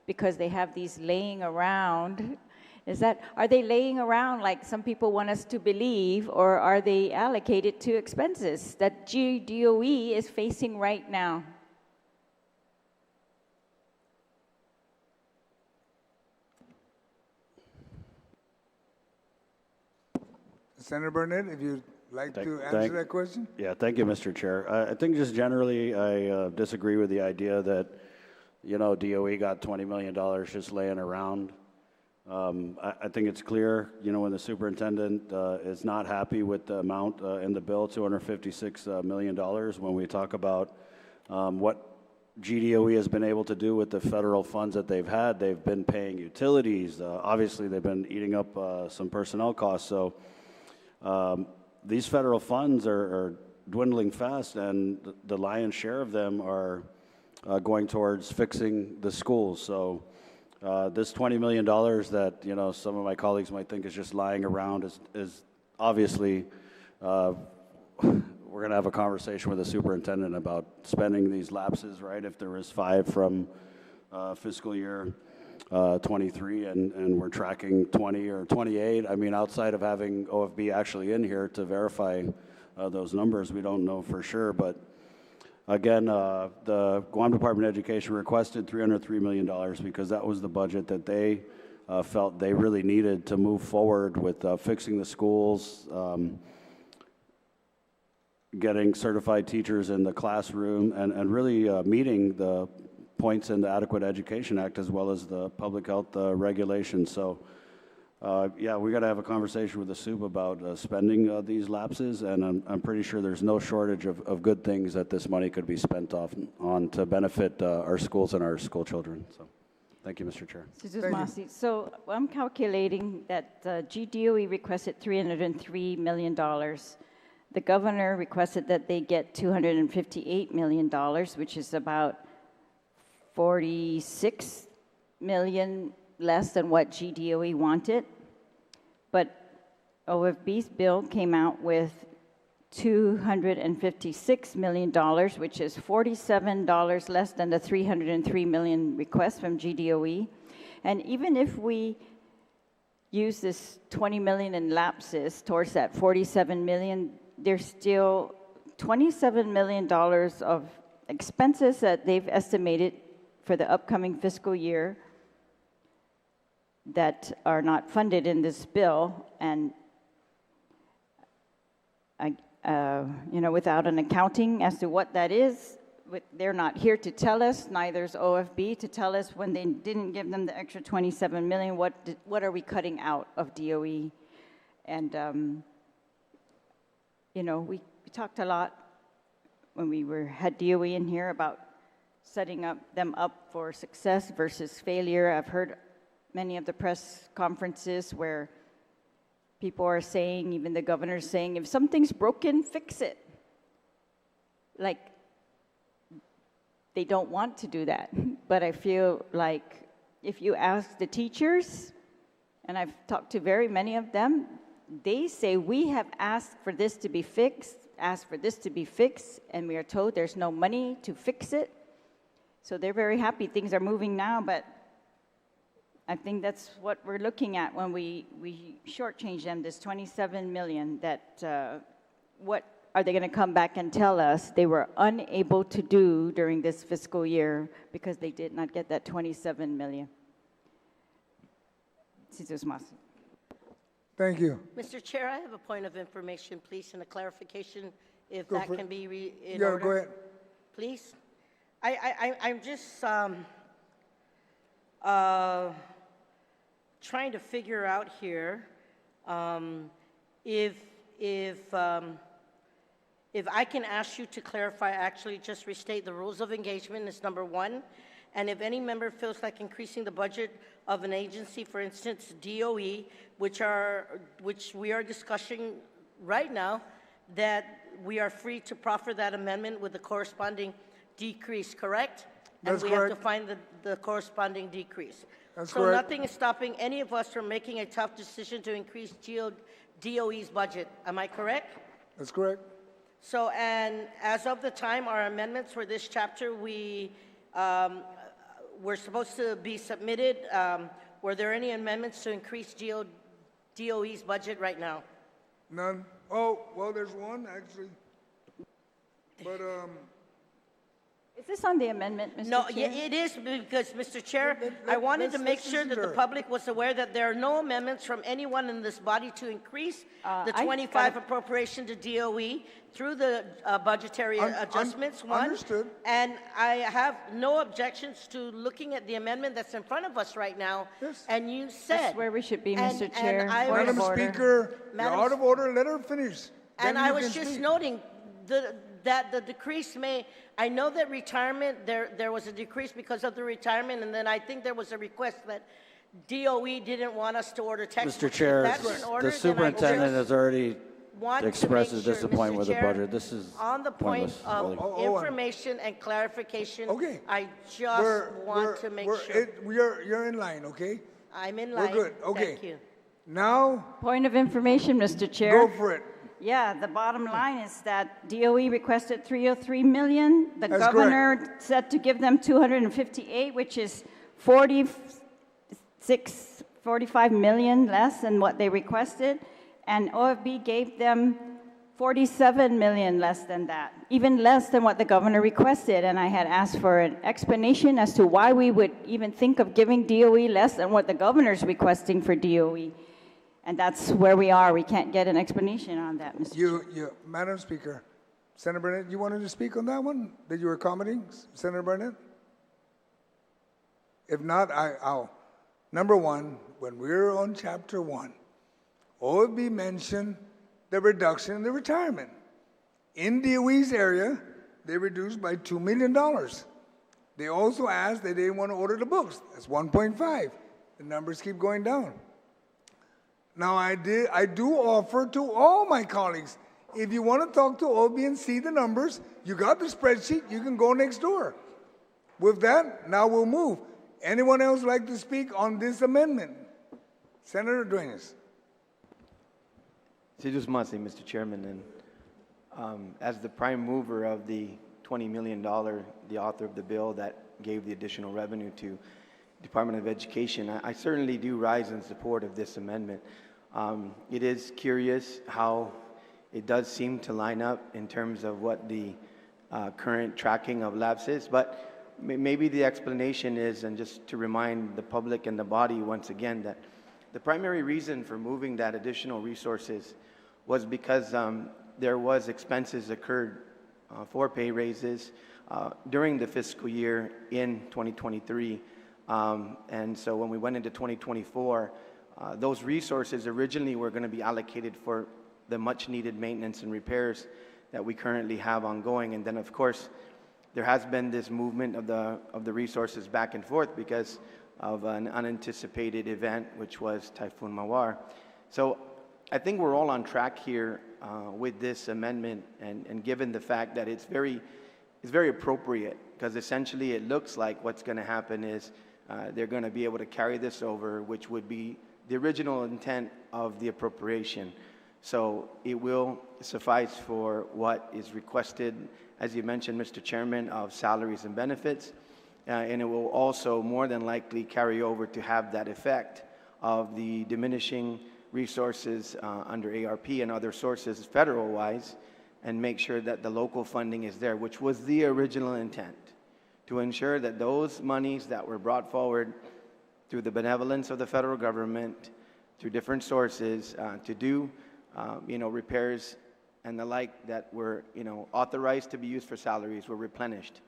because they have these laying around? Are they laying around like some people want us to believe, or are they allocated to expenses that GDOE is facing right now? Senator Burnett, if you'd like to answer that question? Yeah, thank you, Mr. Chair. I think just generally, I disagree with the idea that, DOE got $20 million just laying around. I think it's clear, when the superintendent is not happy with the amount in the bill, $256 million, when we talk about what GDOE has been able to do with the federal funds that they've been paying utilities. Obviously, they've been eating up some personnel costs. So these federal funds are dwindling fast, and the lion's share of them are going towards fixing the schools. So this $20 million that, some of my colleagues might think is just lying around is obviously, we're going to have a conversation with the superintendent about spending these lapses, right? If there was 5 from fiscal year 23 and we're tracking 20 or 28, I mean, outside of having OFB actually in here to verify those numbers, we don't know for sure. But again, the Guam Department of Education requested $303 million because that was the budget that they felt they really needed to move forward with fixing the schools, getting certified teachers in the classroom, and really meeting the points in the Adequate Education Act as well as the public health regulations. So yeah, we got to have a conversation with the SUP about spending these lapses, and I'm pretty sure there's no shortage of good things that this money could be spent on to benefit our schools and our school children. So thank you, Mr. Chair. So I'm calculating that GDOE requested $303 million. The governor requested that they get $258 million, which is about $46 million less than what GDOE wanted. But OFB's bill came out with $256 million, which is $47 less than the $303 million request from GDOE. And even if we use this $20 million in lapses towards that $47 million, there's still $27 million of expenses that they've estimated for the upcoming fiscal year that are not funded in this bill, and without an accounting as to what that is, they're not here to tell us. Neither is OFB to tell us when they didn't give them the extra $27 million. What are we cutting out of DOE? And we talked a lot when we had DOE in here about setting them up for success versus failure. I've heard many of the press conferences where people are saying, even the governor's saying, if something's broken, fix it. Like, they don't want to do that. But I feel like if you ask the teachers, and I've talked to very many of them, they say, we have asked for this to be fixed, and we are told there's no money to fix it. So they're very happy things are moving now, but I think that's what we're looking at when we shortchange them, this $27 million, that what are they going to come back and tell us they were unable to do during this fiscal year because they did not get that $27 million. Thank you. Mr. Chair, I have a point of information, please, and a clarification, if that can be in Yeah, order. go ahead. Please. I'm just trying to figure out here if I can ask you to clarify, actually just restate the rules of engagement is number one, and if any member feels like increasing the budget of an agency, for instance, DOE, which we are discussing right now, that we are free to proffer that amendment with the corresponding decrease, correct? That's And we have correct. to find the corresponding decrease. That's So correct. nothing is stopping any of us from making a tough decision to increase DOE's budget. Am I correct? That's correct. So, and as of the time, our amendments for this chapter, were supposed to be submitted. Were there any amendments to increase DOE's budget right now? None. Oh, well, there's one, actually. But, Is this on the amendment, Mr. No, Chair? it is because, Mr. Chair, Let- I wanted to let's- make let's sure listen that to the her. public was aware that there are no amendments from anyone in this body to increase the I 25 got- appropriation to DOE through the budgetary adjustments, one. understood. And I have no objections to looking at the amendment that's in front of us right now. Yes. And you said. That's where we should be, and- Mr. and Chair. I Point was- Madam of order. Speaker, you're Madam out of order, let her finish. And Then I you was can just speak. noting that the decrease I know that retirement, there was a decrease because of the retirement, and then I think there was a request that DOE didn't want us to order textbooks. Mr. If Chair, that's in order, the then I superintendent has already want to expressed make his sure, disappointment Mr. with the Chair, budget. This is on the point pointless, of really. Oh, information and clarification, Okay. I just want to make sure. You're in line, okay? I'm in We're line. good, okay. Thank you. Now, Point of information, Mr. Chair. go for it. Yeah, the bottom line is that DOE requested 303 million. The That's governor said to give them 258, which is 45 million less than what they requested. And OFB gave them 47 million less than that, even less than what the governor requested. And I had asked for an explanation as to why we would even think of giving DOE less than what the governor's requesting for DOE. And that's where we are. We can't get an explanation on that, Mr. Chair. Madam Speaker, Senator Burnett, you wanted to speak on that one that you were commenting, Senator Burnett? If not, I'll. Number one, when we were on chapter 1, OFB mentioned the reduction in the retirement. In DOE's area, they reduced by $2 million. They also asked that they didn't want to order the books. That's 1.5. The numbers keep going down. Now, I do offer to all my colleagues, if you want to talk to OB and see the numbers, you got the spreadsheet, you can go next door. With that, now we'll move. Anyone else like to speak on this amendment? Senator Duenas. Just Muncy, Mr. Chairman, and as the prime mover of the $20 million, the author of the bill that gave the additional revenue to Department of Education, I certainly do rise in support of this amendment. It is curious how it does seem to line up in terms of what the current tracking of labs is, but maybe the explanation is, and just to remind the public and the body once again, that the primary reason for moving that additional resources was because there was expenses occurred for pay raises during the fiscal year in 2023. And so when we went into 2024, those resources originally were going to be allocated for the much needed maintenance and repairs that we currently have ongoing. And then of course, there has been this movement of the resources back and forth because of an unanticipated event, which was Typhoon Mawar. So I think we're all on track here with this amendment, and given the fact that it's very appropriate, because essentially it looks like what's going to happen is they're going to be able to carry this over, which would be the original intent of the appropriation. So it will suffice for what is requested, as you mentioned, Mr. Chairman, of salaries and benefits, and it will also more than likely carry over to have that effect of the diminishing resources under ARP and other sources federal-wise, and make sure that the local funding is there, which was the original intent, to ensure that those monies that were brought forward through the benevolence of the federal government, through different sources, to do repairs and the like that were authorized to be used for salaries were replenished.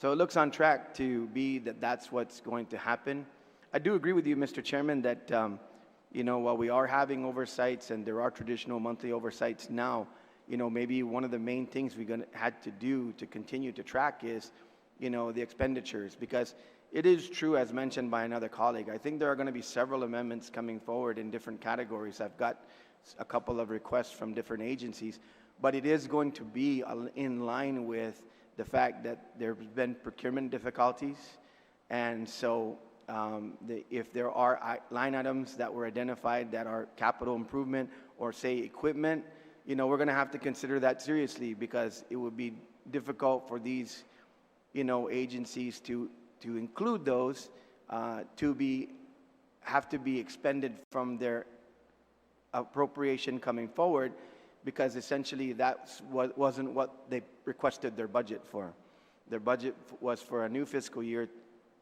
So it looks on track to be that's what's going to happen. I do agree with you, Mr. Chairman, that while we are having oversights and there are traditional monthly oversights now, maybe one of the main things we're had to do to continue to track is, the expenditures, because it is true, as mentioned by another colleague, I think there are going to be several amendments coming forward in different categories. I've got a couple of requests from different agencies, but it is going to be in line with the fact that there's been procurement difficulties. And so if there are line items that were identified that are capital improvement or say equipment, we're going to have to consider that seriously, because it would be difficult for these, agencies to include those have to be expended from their appropriation coming forward, because essentially wasn't what they requested their budget for. Their budget was for a new fiscal year,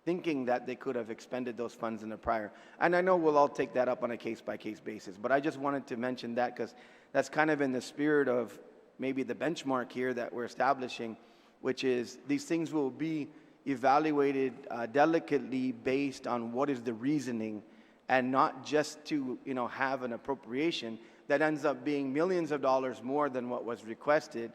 thinking that they could have expended those funds in the prior. And I know we'll all take that up on a case-by-case basis, but I just wanted to mention that because that's kind of in the spirit of maybe the benchmark here that we're establishing, which is these things will be evaluated delicately based on what is the reasoning, and not just to have an appropriation that ends up being millions of dollars more than what was requested.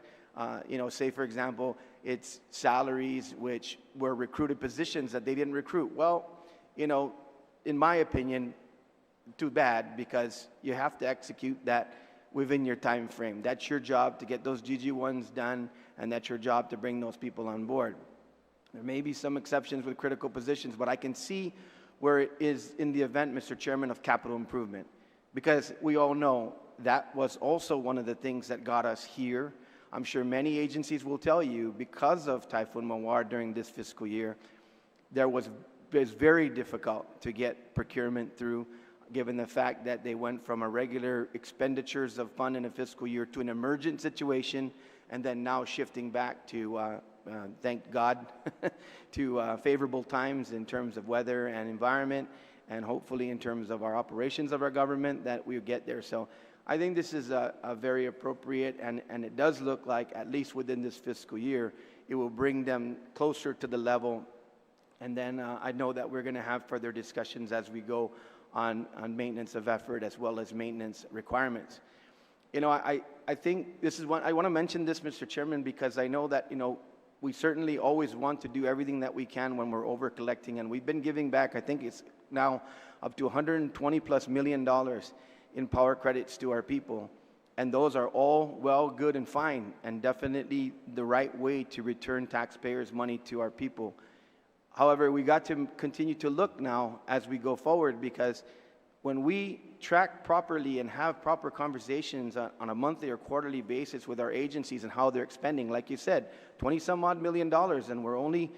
Say for example, it's salaries which were recruited positions that they didn't recruit. Well, in my opinion, too bad, because you have to execute that within your time frame. That's your job to get those GG1s done, and that's your job to bring those people on board. There may be some exceptions with critical positions, but I can see where it is in the event, Mr. Chairman, of capital improvement, because we all know that was also one of the things that got us here. I'm sure many agencies will tell you, because of Typhoon Mawar during this fiscal year, it was very difficult to get procurement through, given the fact that they went from a regular expenditures of fund in a fiscal year to an emergent situation, and then now shifting back to, thank God, to favorable times in terms of weather and environment, and hopefully in terms of our operations of our government, that we'll get there. So I think this is a very appropriate, and it does look like, at least within this fiscal year, it will bring them closer to the level. And then I know that we're going to have further discussions as we go on maintenance of effort as well as maintenance requirements. I think this is one, I want to mention this, Mr. Chairman, because I know that, we certainly always want to do everything that we can when we're over collecting, and we've been giving back, I think it's now up to $120+ million in power credits to our people. And those are all well, good, and fine, and definitely the right way to return taxpayers' money to our people. However, we got to continue to look now as we go forward, because when we track properly and have proper conversations on a monthly or quarterly basis with our agencies and how they're expending, like you said, 20-some-odd million dollars, and we're only,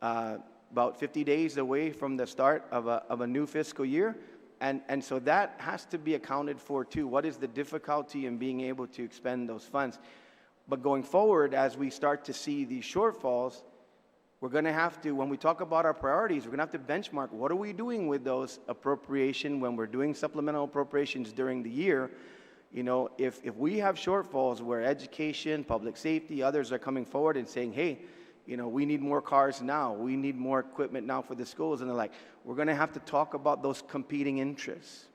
about 50 days away from the start of a new fiscal year. And so that has to be accounted for too. What is the difficulty in being able to expend those funds? But going forward, as we start to see these shortfalls, we're going to have to, when we talk about our priorities, we're going to have to benchmark what are we doing with those appropriation when we're doing supplemental appropriations during the year. If we have shortfalls where education, public safety, others are coming forward and saying, hey, we need more cars now, we need more equipment now for the schools, and they're like, we're going to have to talk about those competing interests.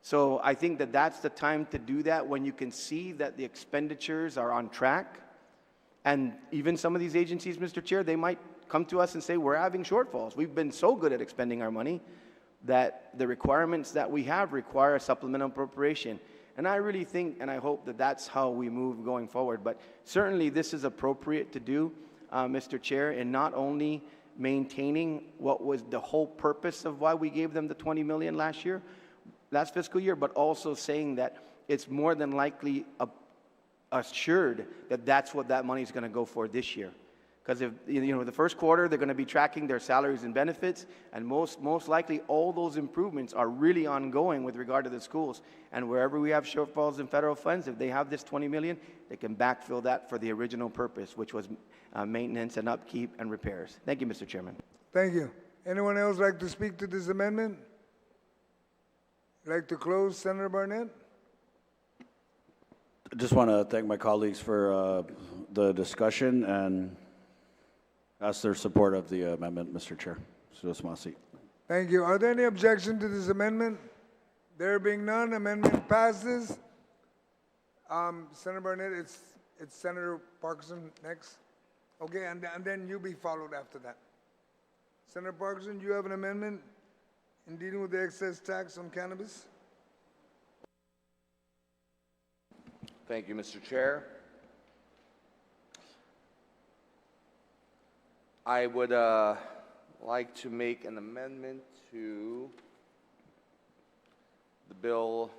So I think that that's the time to do that, when you can see that the expenditures are on track. And even some of these agencies, Mr. Chair, they might come to us and say, we're having shortfalls. We've been so good at expending our money that the requirements that we have require a supplemental appropriation. And I really think, and I hope that that's how we move going forward. But certainly this is appropriate to do, Mr. Chair, and not only maintaining what was the whole purpose of why we gave them the $20 million last fiscal year, but also saying that it's more than likely assured that that's what that money is going to go for this year. Because if the first quarter, they're going to be tracking their salaries and benefits, and most likely all those improvements are really ongoing with regard to the schools. And wherever we have shortfalls in federal funds, if they have this $20 million, they can backfill that for the original purpose, which was maintenance and upkeep and repairs. Thank you, Mr. Chairman. Thank you. Anyone else like to speak to this amendment? Like to close, Senator Barnett? I just want to thank my colleagues for the discussion and ask their support of the amendment, Mr. Chair. Thank you. Are there any objections to this amendment? There being none, amendment passes. Senator Barnett, it's Senator Parkinson next. Okay, and then you be followed after that. Senator Parkinson, you have an amendment in dealing with the excess tax on cannabis? Thank you, Mr. Chair. I would like to make an amendment to the bill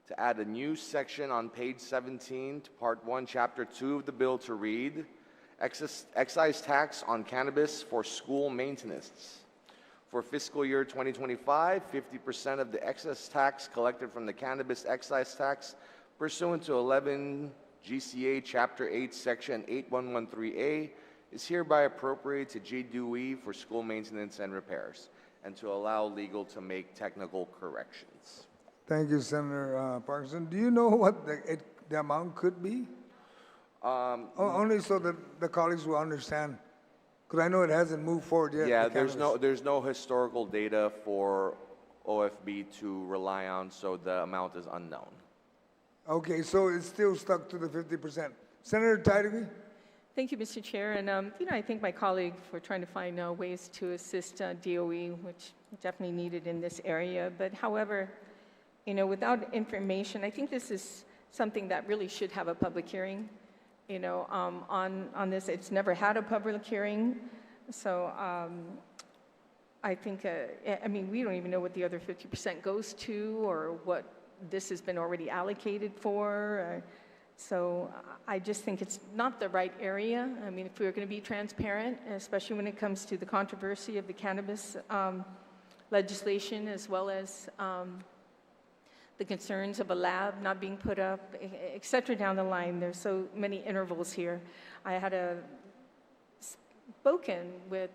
to add a new section on page 17 to Part 1, Chapter 2 of the bill to read, excise tax on cannabis for school maintenance. For fiscal year 2025, 50% of the excess tax collected from the cannabis excise tax pursuant to 11 GCA Chapter 8, Section 8113A is hereby appropriated to GDOE for school maintenance and repairs, and to allow legal to make technical corrections. Thank you, Senator Parkinson. Do you know what the amount could be? Only so that the colleagues will understand, because I know it hasn't moved forward yet. Yeah, the there's no historical data for OFB to rely on, so the amount is unknown. Okay, so it's still stuck to the 50%. Senator Tyree? Thank you, Mr. Chair. And, I thank my colleague for trying to find ways to assist DOE, which definitely needed in this area. But however, without information, I think this is something that really should have a public hearing, on this. It's never had a public hearing. So I think, we don't even know what the other 50% goes to or what this has been already allocated for. So I just think it's not the right area. I mean, if we were going to be transparent, especially when it comes to the controversy of the cannabis legislation, as well as the concerns of a lab not being put up, et cetera, down the line. There's so many intervals here. I had spoken with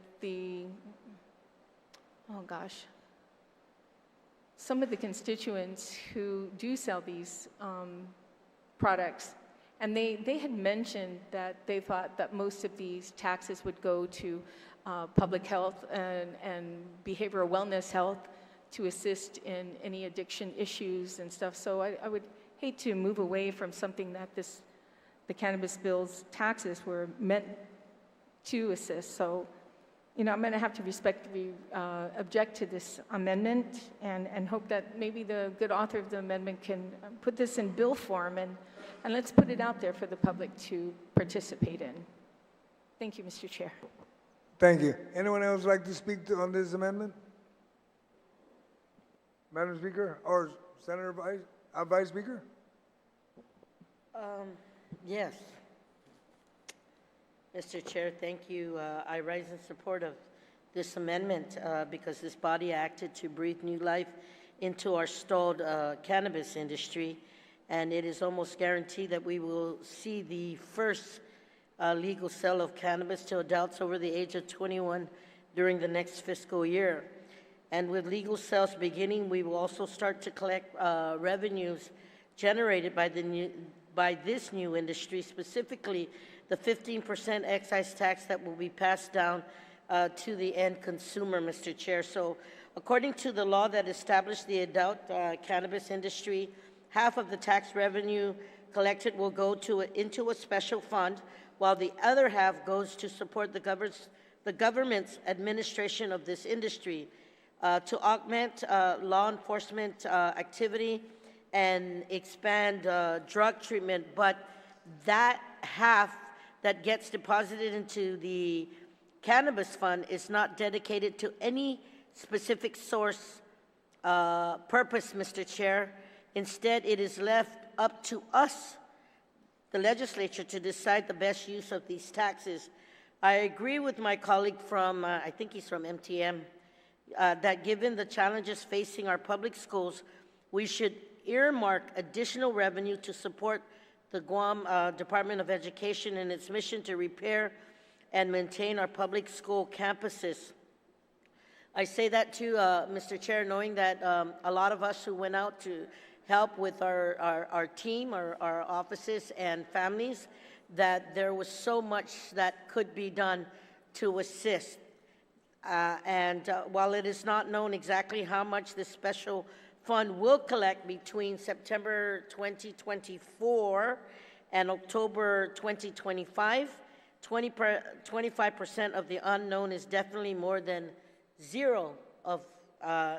some of the constituents who do sell these products, and they had mentioned that they thought that most of these taxes would go to public health and behavioral wellness health to assist in any addiction issues and stuff. So I would hate to move away from something that the cannabis bill's taxes were meant to assist. So, I'm going to have to respectfully object to this amendment and hope that maybe the good author of the amendment can put this in bill form and let's put it out there for the public to participate in. Thank you, Mr. Chair. Thank you. Anyone else like to speak on this amendment? Madam Speaker, or Senator Vice Speaker? Yes. Mr. Chair, thank you. I rise in support of this amendment because this body acted to breathe new life into our stalled cannabis industry, and it is almost guaranteed that we will see the first legal sale of cannabis to adults over the age of 21 during the next fiscal year. And with legal sales beginning, we will also start to collect revenues generated by this new industry, specifically the 15% excise tax that will be passed down to the end consumer, Mr. Chair. So according to the law that established the adult cannabis industry, half of the tax revenue collected will go into a special fund, while the other half goes to support the government's administration of this industry, to augment law enforcement activity and expand drug treatment. But that half that gets deposited into the cannabis fund is not dedicated to any specific source purpose, Mr. Chair. Instead, it is left up to us, the legislature, to decide the best use of these taxes. I agree with my colleague from, I think he's from MTM, that given the challenges facing our public schools, we should earmark additional revenue to support the Guam Department of Education in its mission to repair and maintain our public school campuses. I say that too, Mr. Chair, knowing that a lot of us who went out to help with our team, our offices and families, that there was so much that could be done to assist. And while it is not known exactly how much this special fund will collect between September 2024 and October 2025, 25% of the unknown is definitely more than zero of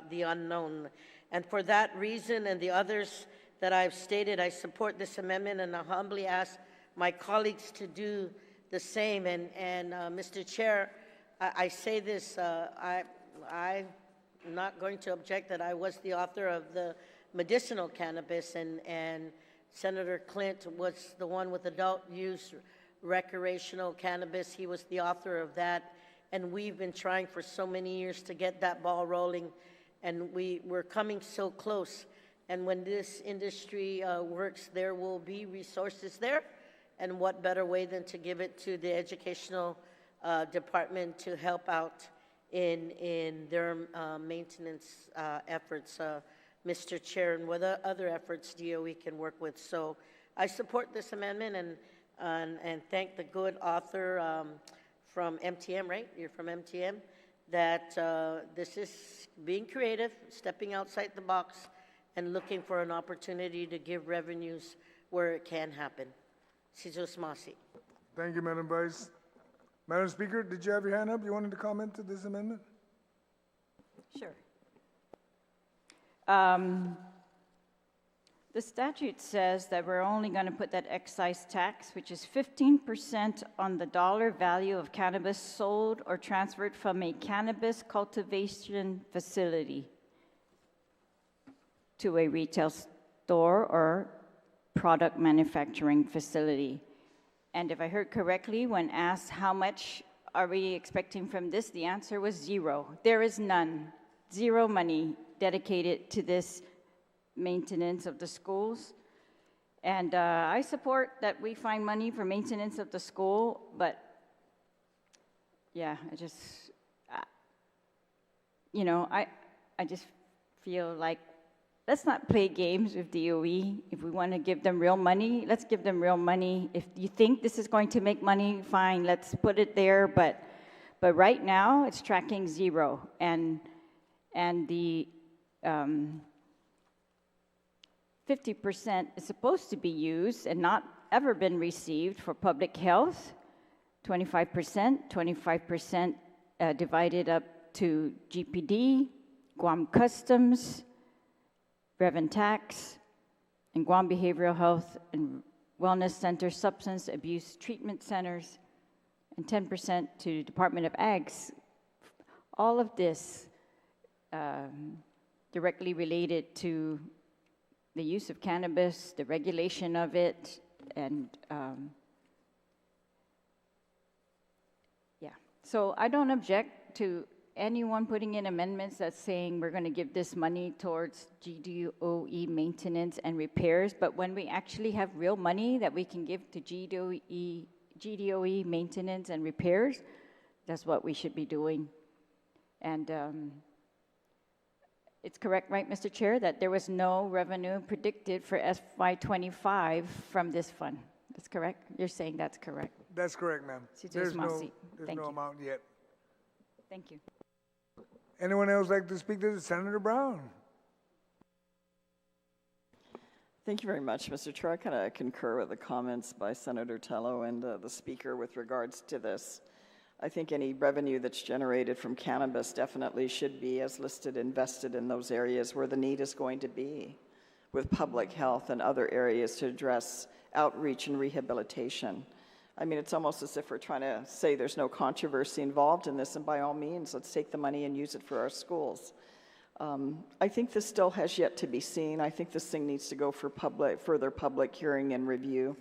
the unknown. And for that reason and the others that I've stated, I support this amendment, and I humbly ask my colleagues to do the same. And Mr. Chair, I say this, I'm not going to object that I was the author of the medicinal cannabis, and Senator Clint was the one with adult use recreational cannabis. He was the author of that, and we've been trying for so many years to get that ball rolling, and we're coming so close. And when this industry works, there will be resources there, and what better way than to give it to the educational department to help out in their maintenance efforts, Mr. Chair, and what other efforts DOE can work with. So I support this amendment, and thank the good author from MTM, right? You're from MTM, that this is being creative, stepping outside the box, and looking for an opportunity to give revenues where it can happen. Sizos Masi. Thank you, Madam Vice. Madam Speaker, did you have your hand up? You wanted to comment to this amendment? Sure. The statute says that we're only going to put that excise tax, which is 15% on the dollar value of cannabis sold or transferred from a cannabis cultivation facility to a retail store or product manufacturing facility. And if I heard correctly, when asked how much are we expecting from this, the answer was zero. There is none, zero money dedicated to this maintenance of the schools. And I support that we find money for maintenance of the school, but yeah, I just, I just feel like let's not play games with DOE. If we want to give them real money, let's give them real money. If you think this is going to make money, fine, let's put it there. But right now, it's tracking zero. And the 50% is supposed to be used and not ever been received for public health, 25% divided up to GPD, Guam Customs, Revenue Tax, and Guam Behavioral Health and Wellness Center, Substance Abuse Treatment Centers, and 10% to Department of Ags. All of this directly related to the use of cannabis, the regulation of it, and yeah. So I don't object to anyone putting in amendments that's saying we're going to give this money towards GDOE maintenance and repairs, but when we actually have real money that we can give to GDOE maintenance and repairs, that's what we should be doing. And it's correct, right, Mr. Chair, that there was no revenue predicted for FY2025 from this fund. That's correct? You're saying that's correct? That's correct, ma'am. There's no amount yet. Thank you. Anyone else like to speak to this? Senator Brown. Thank you very much, Mr. Chair. I kind of concur with the comments by Senator Tello and the speaker with regards to this. I think any revenue that's generated from cannabis definitely should be, as listed, invested in those areas where the need is going to be, with public health and other areas to address outreach and rehabilitation. I mean, it's almost as if we're trying to say there's no controversy involved in this, and by all means, let's take the money and use it for our schools. I think this still has yet to be seen. I think this thing needs to go for further public hearing and review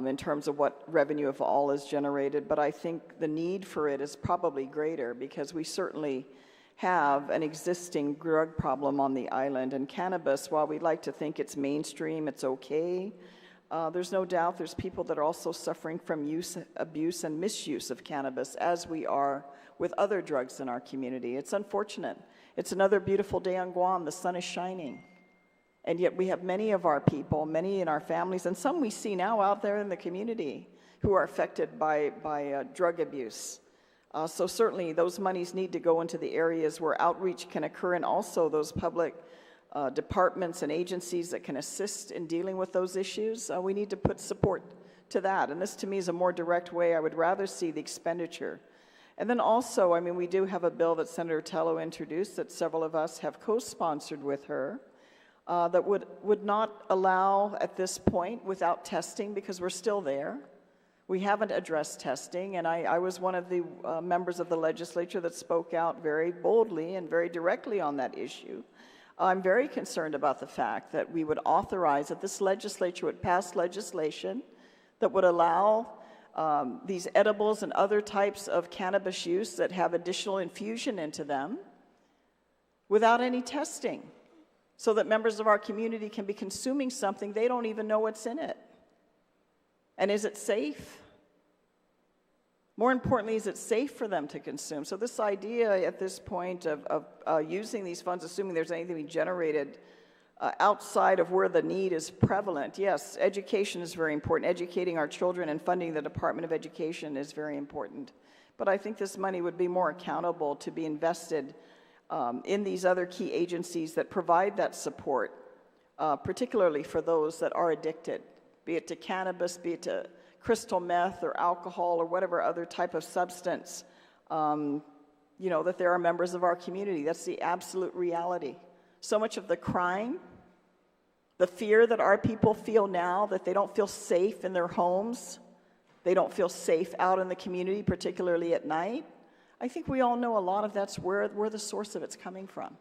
in terms of what revenue, if all, is generated. But I think the need for it is probably greater because we certainly have an existing drug problem on the island. And cannabis, while we'd like to think it's mainstream, it's okay, there's no doubt there's people that are also suffering from use, abuse, and misuse of cannabis, as we are with other drugs in our community. It's unfortunate. It's another beautiful day on Guam. The sun is shining. And yet we have many of our people, many in our families, and some we see now out there in the community who are affected by drug abuse. So certainly those monies need to go into the areas where outreach can occur, and also those public departments and agencies that can assist in dealing with those issues. We need to put support to that. And this, to me, is a more direct way. I would rather see the expenditure. And then also, I mean, we do have a bill that Senator Tello introduced that several of us have co-sponsored with her that would not allow, at this point, without testing, because we're still there, We haven't addressed testing, and I was one of the members of the legislature that spoke out very boldly and very directly on that issue. I'm very concerned about the fact that we would authorize, that this legislature would pass legislation that would allow these edibles and other types of cannabis use that have additional infusion into them without any testing, so that members of our community can be consuming something they don't even know what's in it. And is it safe? More importantly, is it safe for them to consume? So this idea at this point of using these funds, assuming there's anything being generated outside of where the need is prevalent, yes, education is very important. Educating our children and funding the Department of Education is very important. But I think this money would be more accountable to be invested in these other key agencies that provide that support, particularly for those that are addicted, be it to cannabis, be it to crystal meth or alcohol or whatever other type of substance, you know, that there are members of our community. That's the absolute reality. So much of the crime, the fear that our people feel now, that they don't feel safe in their homes, they don't feel safe out in the community, particularly at night, I think we all know a lot of that's where the source of it's coming from.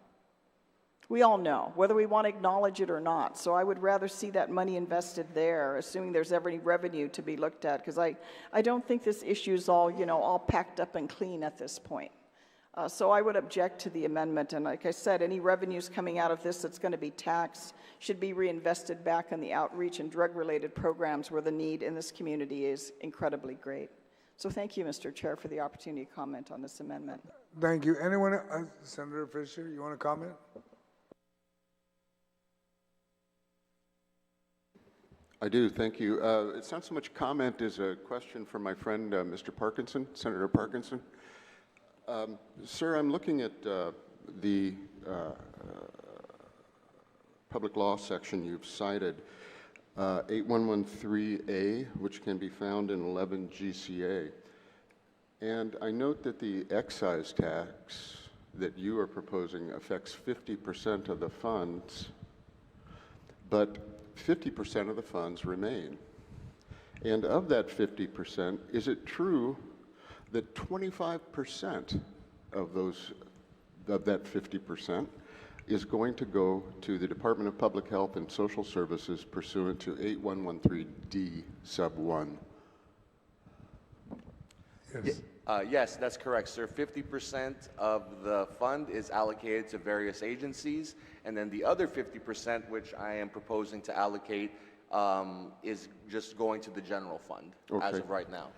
We all know, whether we want to acknowledge it or not. So I would rather see that money invested there, assuming there's ever any revenue to be looked at, because I don't think this issue is all, you know, all packed up and clean at this point. So I would object to the amendment, and like I said, any revenues coming out of this that's going to be taxed should be reinvested back in the outreach and drug-related programs where the need in this community is incredibly great. So thank you, Mr. Chair, for the opportunity to comment on this amendment. Thank you. Anyone, Senator Fisher, you want to comment? I do, thank you. It's not so much comment as a question from my friend, Mr. Parkinson, Senator Parkinson. Sir, I'm looking at the public law section you've cited, 8113A, which can be found in 11 GCA. And I note that the excise tax that you are proposing affects 50% of the funds, but 50% of the funds remain. And of that 50%, is it true that 25% of that 50% is going to go to the Department of Public Health and Social Services pursuant to 8113D sub 1? Yes. Yes, that's correct, sir. 50% of the fund is allocated to various agencies, and then the other 50%, which I am proposing to allocate, is just going to the general fund as of right now.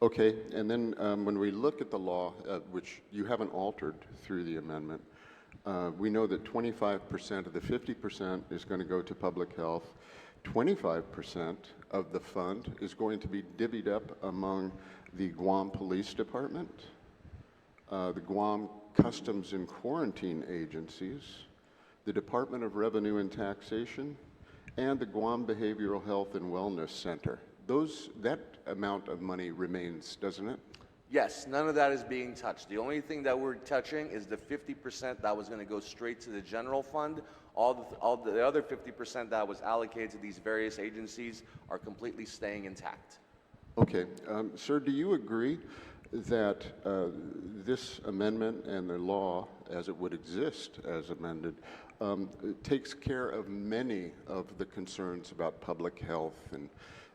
Okay, and then when we look at the law, which you haven't altered through the amendment, we know that 25% of the 50% is going to go to public health. 25% of the fund is going to be divvied up among the Guam Police Department, the Guam Customs and Quarantine Agencies, the Department of Revenue and Taxation, and the Guam Behavioral Health and Wellness Center. That amount of money remains, doesn't it? Yes, none of that is being touched. The only thing that we're touching is the 50% that was going to go straight to the general fund. All the other 50% that was allocated to these various agencies are completely staying intact. Okay. Sir, do you agree that this amendment and the law, as it would exist as amended, takes care of many of the concerns about public health and,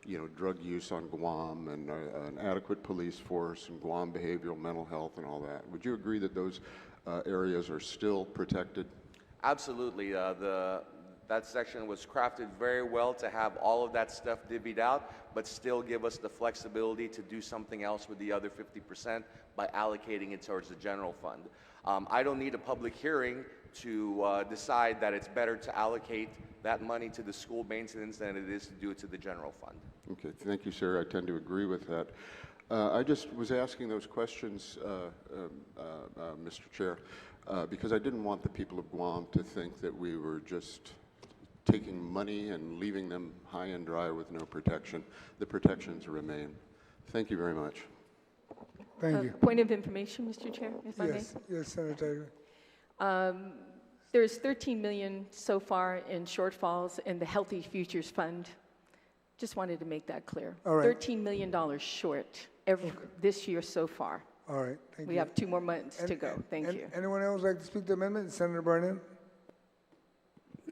you know, drug use on Guam and an adequate police force and Guam behavioral mental health and all that? Would you agree that those areas are still protected? Absolutely. That section was crafted very well to have all of that stuff divvied out, but still give us the flexibility to do something else with the other 50% by allocating it towards the general fund. I don't need a public hearing to decide that it's better to allocate that money to the school maintenance than it is to do it to the general fund. Okay, thank you, sir. I tend to agree with that. I just was asking those questions, Mr. Chair, because I didn't want the people of Guam to think that we were just taking money and leaving them high and dry with no protection. The protections remain. Thank you very much. Thank you. Point of information, Mr. Chair, if I may. Yes, Senator. There's $13 million so far in shortfalls in the Healthy Futures Fund. Just wanted to make that clear. All right. $13 million short this year so far. All right, thank you. We have 2 more months to go. Thank you. Anyone else like to speak to the amendment? Senator Barnett?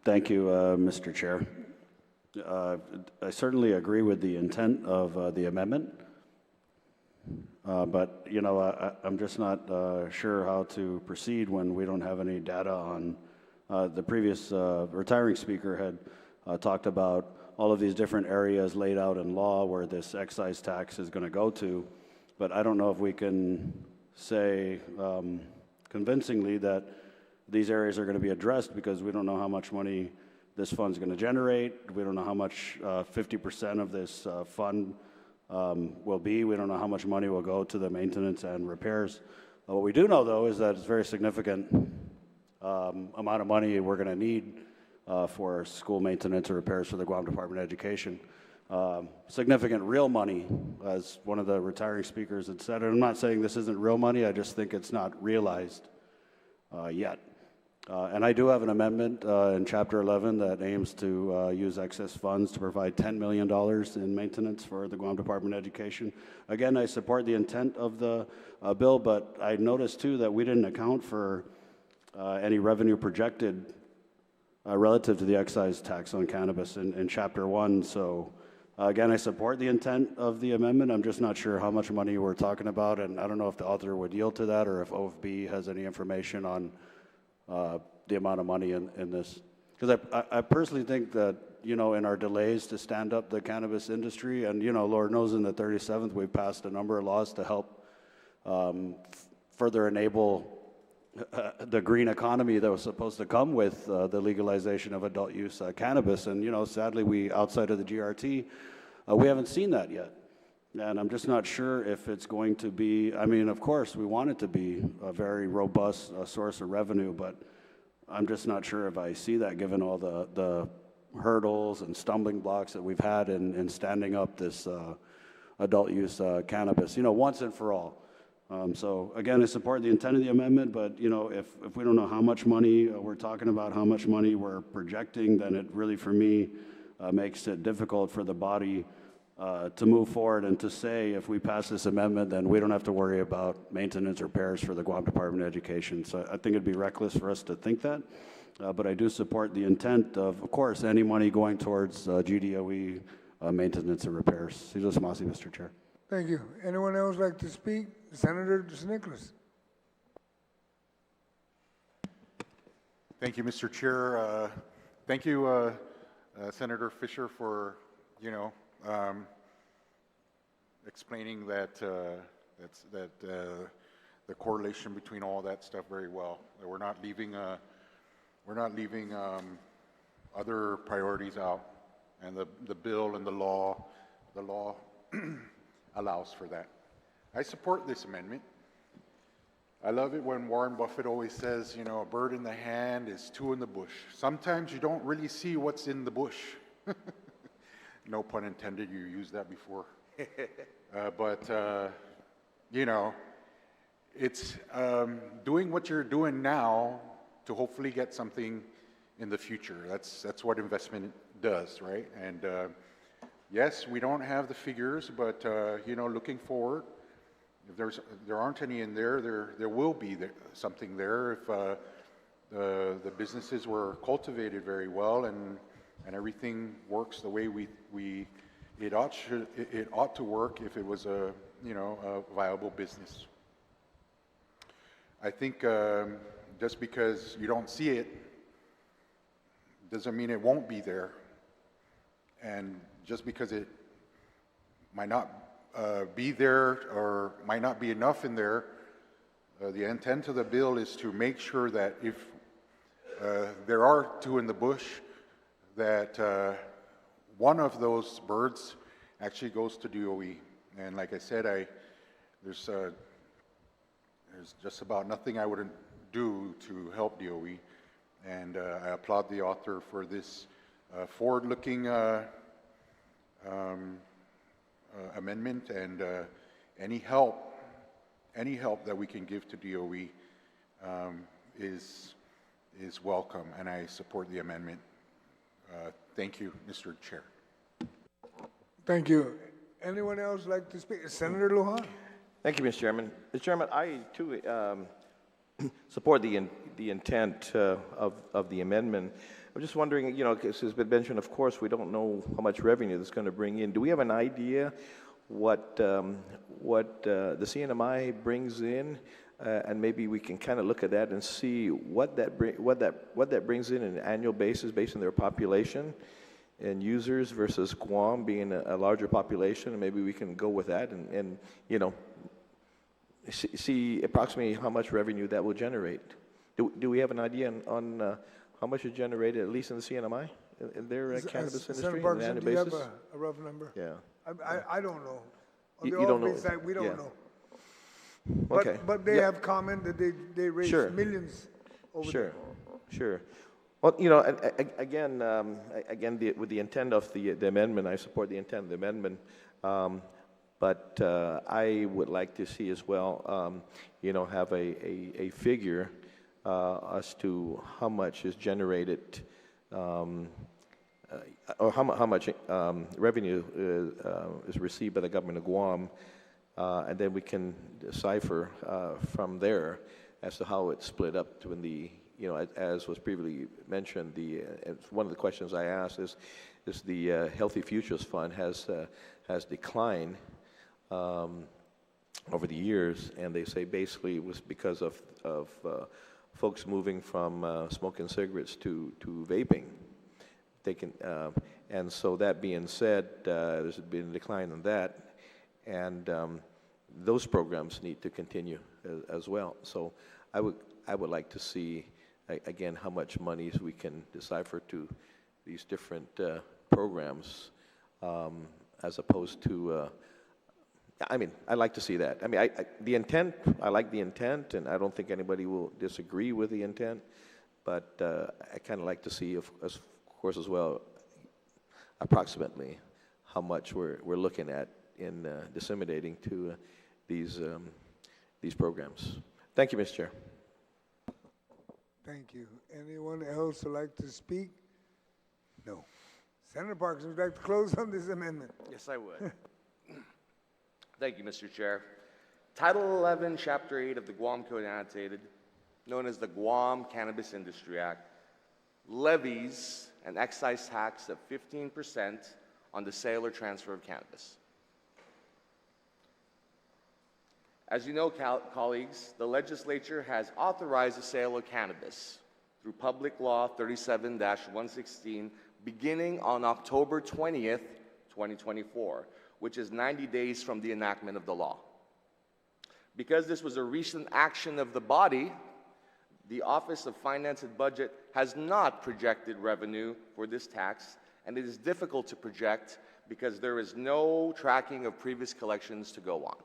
Thank you, Mr. Chair. I certainly agree with the intent of the amendment, but you know, I'm just not sure how to proceed when we don't have any data on. The previous retiring speaker had talked about all of these different areas laid out in law where this excise tax is going to go to, but I don't know if we can say convincingly that these areas are going to be addressed because we don't know how much money this fund's going to generate. We don't know how much 50% of this fund will be. We don't know how much money will go to the maintenance and repairs. What we do know, though, is that it's a very significant amount of money we're going to need for school maintenance and repairs for the Guam Department of Education. Significant real money, as one of the retiring speakers had said. And I'm not saying this isn't real money, I just think it's not realized yet. And I do have an amendment in Chapter 11 that aims to use excess funds to provide $10 million in maintenance for the Guam Department of Education. Again, I support the intent of the bill, but I noticed too that we didn't account for any revenue projected relative to the excise tax on cannabis in Chapter 1. So again, I support the intent of the amendment. I'm just not sure how much money we're talking about, and I don't know if the author would yield to that or if OFB has any information on the amount of money in this. Because I personally think that, you know, in our delays to stand up the cannabis industry, and, you know, Lord knows in the 37th we've passed a number of laws to help further enable the green economy that was supposed to come with the legalization of adult use cannabis. And, you know, sadly, we, outside of the GRT, we haven't seen that yet. And I'm just not sure if it's going to be, I mean, of course, we want it to be a very robust source of revenue, but I'm just not sure if I see that given all the hurdles and stumbling blocks that we've had in standing up this adult use cannabis, you know, once and for all. So again, I support the intent of the amendment, but you know, if we don't know how much money we're talking about, how much money we're projecting, then it really, for me, makes it difficult for the body to move forward and to say, if we pass this amendment, then we don't have to worry about maintenance or repairs for the Guam Department of Education. So I think it'd be reckless for us to think that, but I do support the intent of course, any money going towards GDOE maintenance and repairs. Silas Masi, Mr. Chair. Thank you. Anyone else like to speak? Senator Nicholas. Thank you, Mr. Chair. Thank you, Senator Fisher, for, you know, explaining that the correlation between all that stuff very well. That we're not leaving other priorities out, and the bill and the law allows for that. I support this amendment. I love it when Warren Buffett always says, you know, a bird in the hand is two in the bush. Sometimes you don't really see what's in the bush. No pun intended, you used that before. But you know, it's doing what you're doing now to hopefully get something in the future. That's what investment does, right? And yes, we don't have the figures, but you know, looking forward, if there aren't any in there, there will be something there if the businesses were cultivated very well and everything works the way it ought to work if it was a viable business. I think just because you don't see it doesn't mean it won't be there, and just because it might not be there or might not be enough in there, the intent of the bill is to make sure that if there are two in the bush, that one of those birds actually goes to DOE. And like I said, there's just about nothing I wouldn't do to help DOE, and I applaud the author for this forward-looking amendment, and any help that we can give to DOE is welcome, and I support the amendment. Thank you, Mr. Chair. Thank you. Anyone else like to speak? Senator Lujan? Thank you, Mr. Chairman. Mr. Chairman, I too support the intent of the amendment. I'm just wondering, you know, because it's been mentioned, of course, we don't know how much revenue that's going to bring in. Do we have an idea what the CNMI brings in? And maybe we can kind of look at that and see what that brings in an annual basis based on their population and users versus Guam being a larger population, and maybe we can go with that and you know, see approximately how much revenue that will generate. Do we have an idea on how much is generated, at least in the CNMI, in their cannabis industry, Senator on an Parkinson, annual do you have basis? a rough number? Yeah. I don't know. On You the don't know? off-base side, we don't Yeah. know. Okay. But they Yeah. have comment that they raise Sure. millions over Sure, there. sure. Well, you know, again, with the intent of the amendment, I support the intent of the amendment. But I would like to see as well, you know, have a figure as to how much is generated, or how much revenue is received by the government of Guam, and then we can decipher from there as to how it's split up between the, you know, as was previously mentioned, one of the questions I asked is the Healthy Futures Fund has declined over the years, and they say basically it was because of folks moving from smoking cigarettes to vaping. They can, and so that being said, there's been a decline in that, and those programs need to continue as well. So I would like to see again how much monies we can decipher to these different programs, as opposed to. I mean, I'd like to see that. I mean, the intent, I like the intent, and I don't think anybody will disagree with the intent, but I kind of like to see, of course, as well, approximately how much we're looking at in disseminating to these programs. Thank you, Mr. Chair. Thank you. Anyone else would like to speak? No. Senator Parkinson, would you like to close on this amendment? Yes, I would. Thank you, Mr. Chair. Title 11, Chapter 8 of the Guam Code Annotated, known as the Guam Cannabis Industry Act, levies an excise tax of 15% on the sale or transfer of cannabis. As you know, colleagues, the legislature has authorized the sale of cannabis through Public Law 37-116 beginning on October 20th, 2024, which is 90 days from the enactment of the law. Because this was a recent action of the body, the Office of Finance and Budget has not projected revenue for this tax, and it is difficult to project because there is no tracking of previous collections to go on.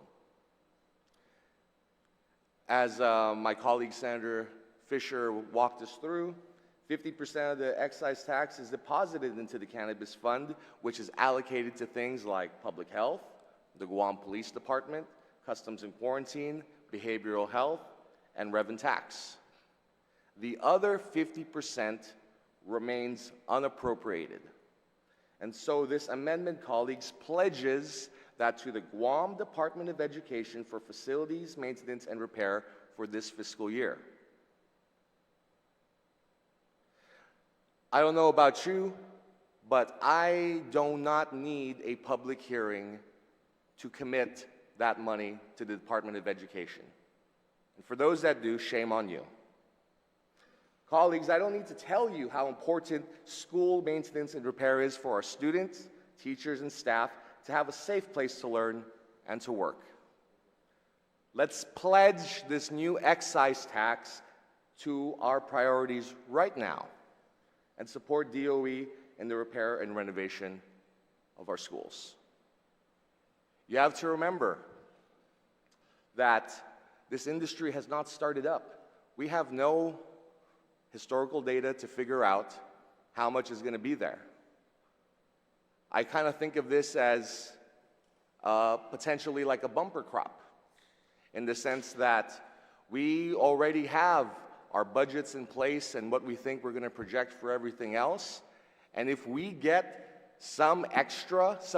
As my colleague Senator Fisher walked us through, 50% of the excise tax is deposited into the Cannabis Fund, which is allocated to things like public health, the Guam Police Department, Customs and Quarantine, behavioral health, and rev and tax. The other 50% remains unappropriated. And so this amendment, colleagues, pledges that to the Guam Department of Education for facilities, maintenance, and repair for this fiscal year. I don't know about you, but I do not need a public hearing to commit that money to the Department of Education. And for those that do, shame on you. Colleagues, I don't need to tell you how important school maintenance and repair is for our students, teachers, and staff to have a safe place to learn and to work. Let's pledge this new excise tax to our priorities right now and support DOE in the repair and renovation of our schools. You have to remember that this industry has not started up. We have no historical data to figure out how much is going to be there. I kind of think of this as potentially like a bumper crop, in the sense that we already have our budgets in place and what we think we're going to project for everything else. And if we get some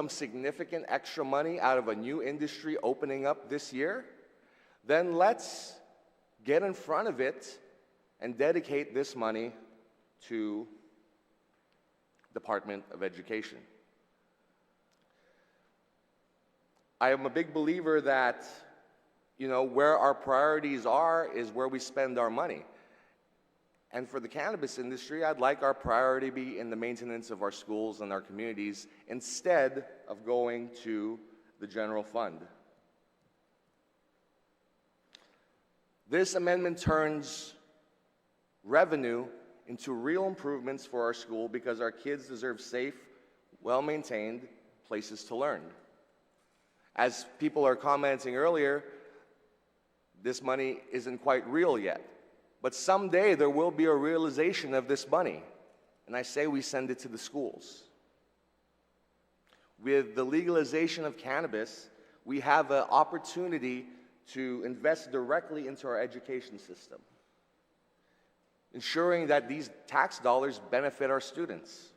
significant extra money out of a new industry opening up this year, then let's get in front of it and dedicate this money to Department of Education. I am a big believer that, where our priorities are is where we spend our money. And for the cannabis industry, I'd like our priority be in the maintenance of our schools and our communities instead of going to the general fund. This amendment turns revenue into real improvements for our school because our kids deserve safe, well-maintained places to learn. As people are commenting earlier, this money isn't quite real yet. But someday there will be a realization of this money. And I say we send it to the schools. With the legalization of cannabis, we have an opportunity to invest directly into our education system, ensuring that these tax dollars benefit our students.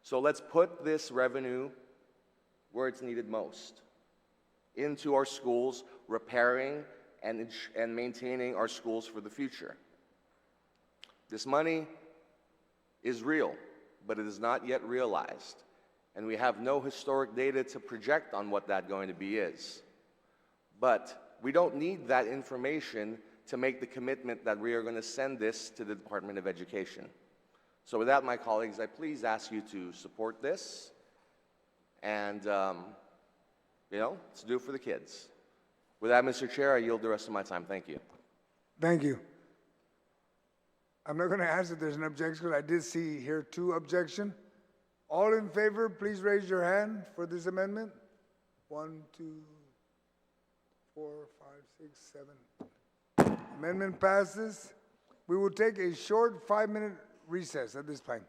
So let's put this revenue where it's needed most, into our schools, repairing and maintaining our schools for the future. This money is real, but it is not yet realized, and we have no historic data to project on what that going to be is. But we don't need that information to make the commitment that we are going to send this to the Department of Education. So with that, my colleagues, I please ask you to support this, and let's do it for the kids. With that, Mr. Chair, I yield the rest of my time. Thank you. Thank you. I'm not going to ask if there's an objection, because I did see here 2 objections. All in favor, please raise your hand for this amendment. 1, 2, 4, 5, 6, 7. Amendment passes. We will take a short 5-minute recess at this time.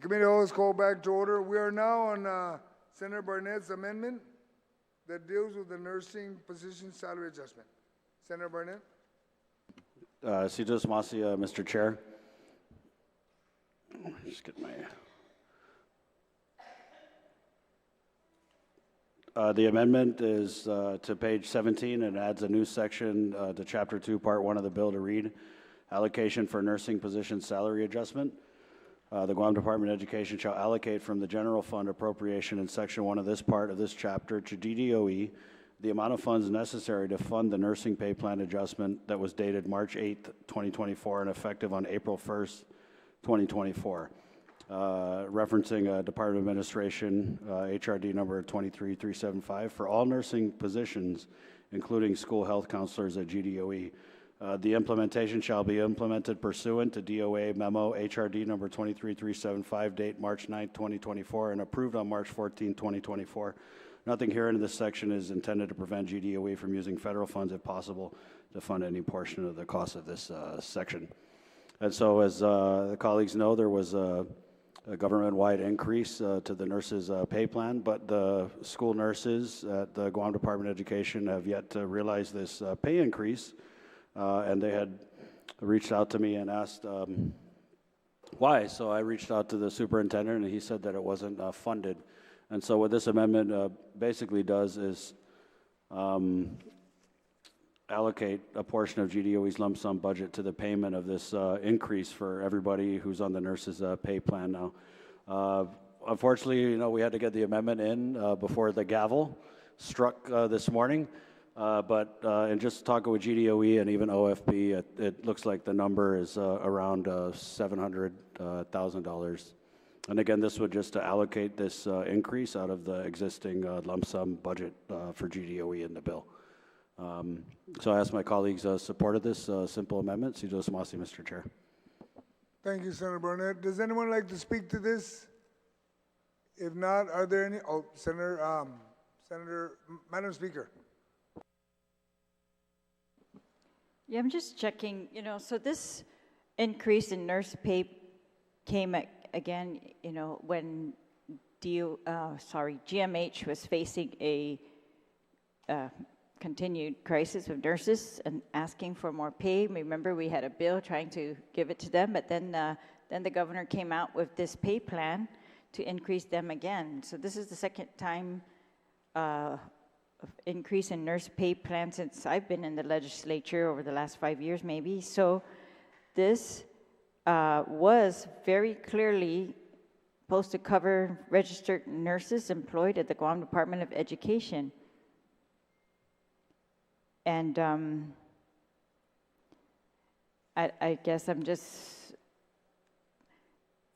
committee hall is called back to order. We are now on Senator Barnett's amendment that deals with the nursing position salary adjustment. Senator Barnett. Sidus Masia, Mr. Chair. Just get my... the amendment is to page 17 and adds a new section to Chapter 2, Part 1 of the bill to read, allocation for nursing position salary adjustment. The Guam Department of Education shall allocate from the general fund appropriation in Section 1 of this part of this chapter to GDOE the amount of funds necessary to fund the nursing pay plan adjustment that was dated March 8th, 2024 and effective on April 1st, 2024. Referencing Department of Administration HRD number 23375 for all nursing positions, including school health counselors at GDOE. The implementation shall be implemented pursuant to DOA memo HRD number 23375, date March 9, 2024, and approved on March 14, 2024. Nothing herein in this section is intended to prevent GDOE from using federal funds, if possible, to fund any portion of the cost of this section. And so, as the colleagues know, there was a government-wide increase to the nurses' pay plan, but the school nurses at the Guam Department of Education have yet to realize this pay increase. And they had reached out to me and asked why. So I reached out to the superintendent, and he said that it wasn't funded. And so what this amendment basically does is allocate a portion of GDOE's lump sum budget to the payment of this increase for everybody who's on the nurses' pay plan now. Unfortunately, you know, we had to get the amendment in before the gavel struck this morning. But in just talking with GDOE and even OFB, it looks like the number is around $700,000. And again, this would just to allocate this increase out of the existing lump sum budget for GDOE in the bill. So I ask my colleagues support of this simple amendment. Sidus Masi, Mr. Chair. Thank you, Senator Barnett. Does anyone like to speak to this? If not, are there any? Oh, Madam Speaker. Yeah, I'm just checking, you know, so this increase in nurse pay came again, you know, when GMH was facing a continued crisis of nurses and asking for more pay. Remember, we had a bill trying to give it to them, but then the governor came out with this pay plan to increase them again. So this is the second time increase in nurse pay plan since I've been in the legislature over the last 5 years maybe. So this was very clearly supposed to cover registered nurses employed at the Guam Department of Education. And I guess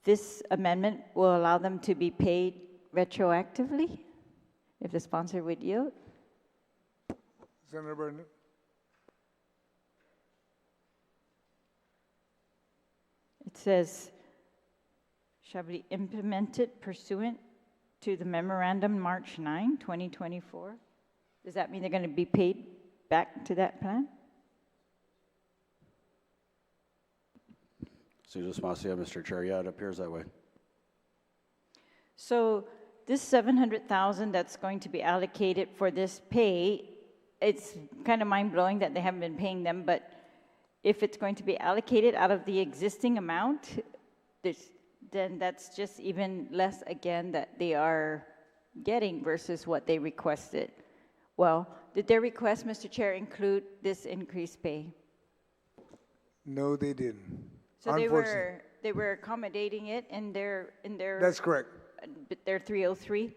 this amendment will allow them to be paid retroactively if the sponsor would yield. Senator Burnett. It says, shall be implemented pursuant to the memorandum March 9, 2024. Does that mean they're going to be paid back to that plan? Sidus Masia, Mr. Chair. Yeah, it appears that way. So this $700,000 that's going to be allocated for this pay, it's kind of mind-blowing that they haven't been paying them, but if it's going to be allocated out of the existing amount, then that's just even less again that they are getting versus what they requested. Well, did their request, Mr. Chair, include this increased pay? No, they didn't. So they were accommodating it in their That's correct. Their 303?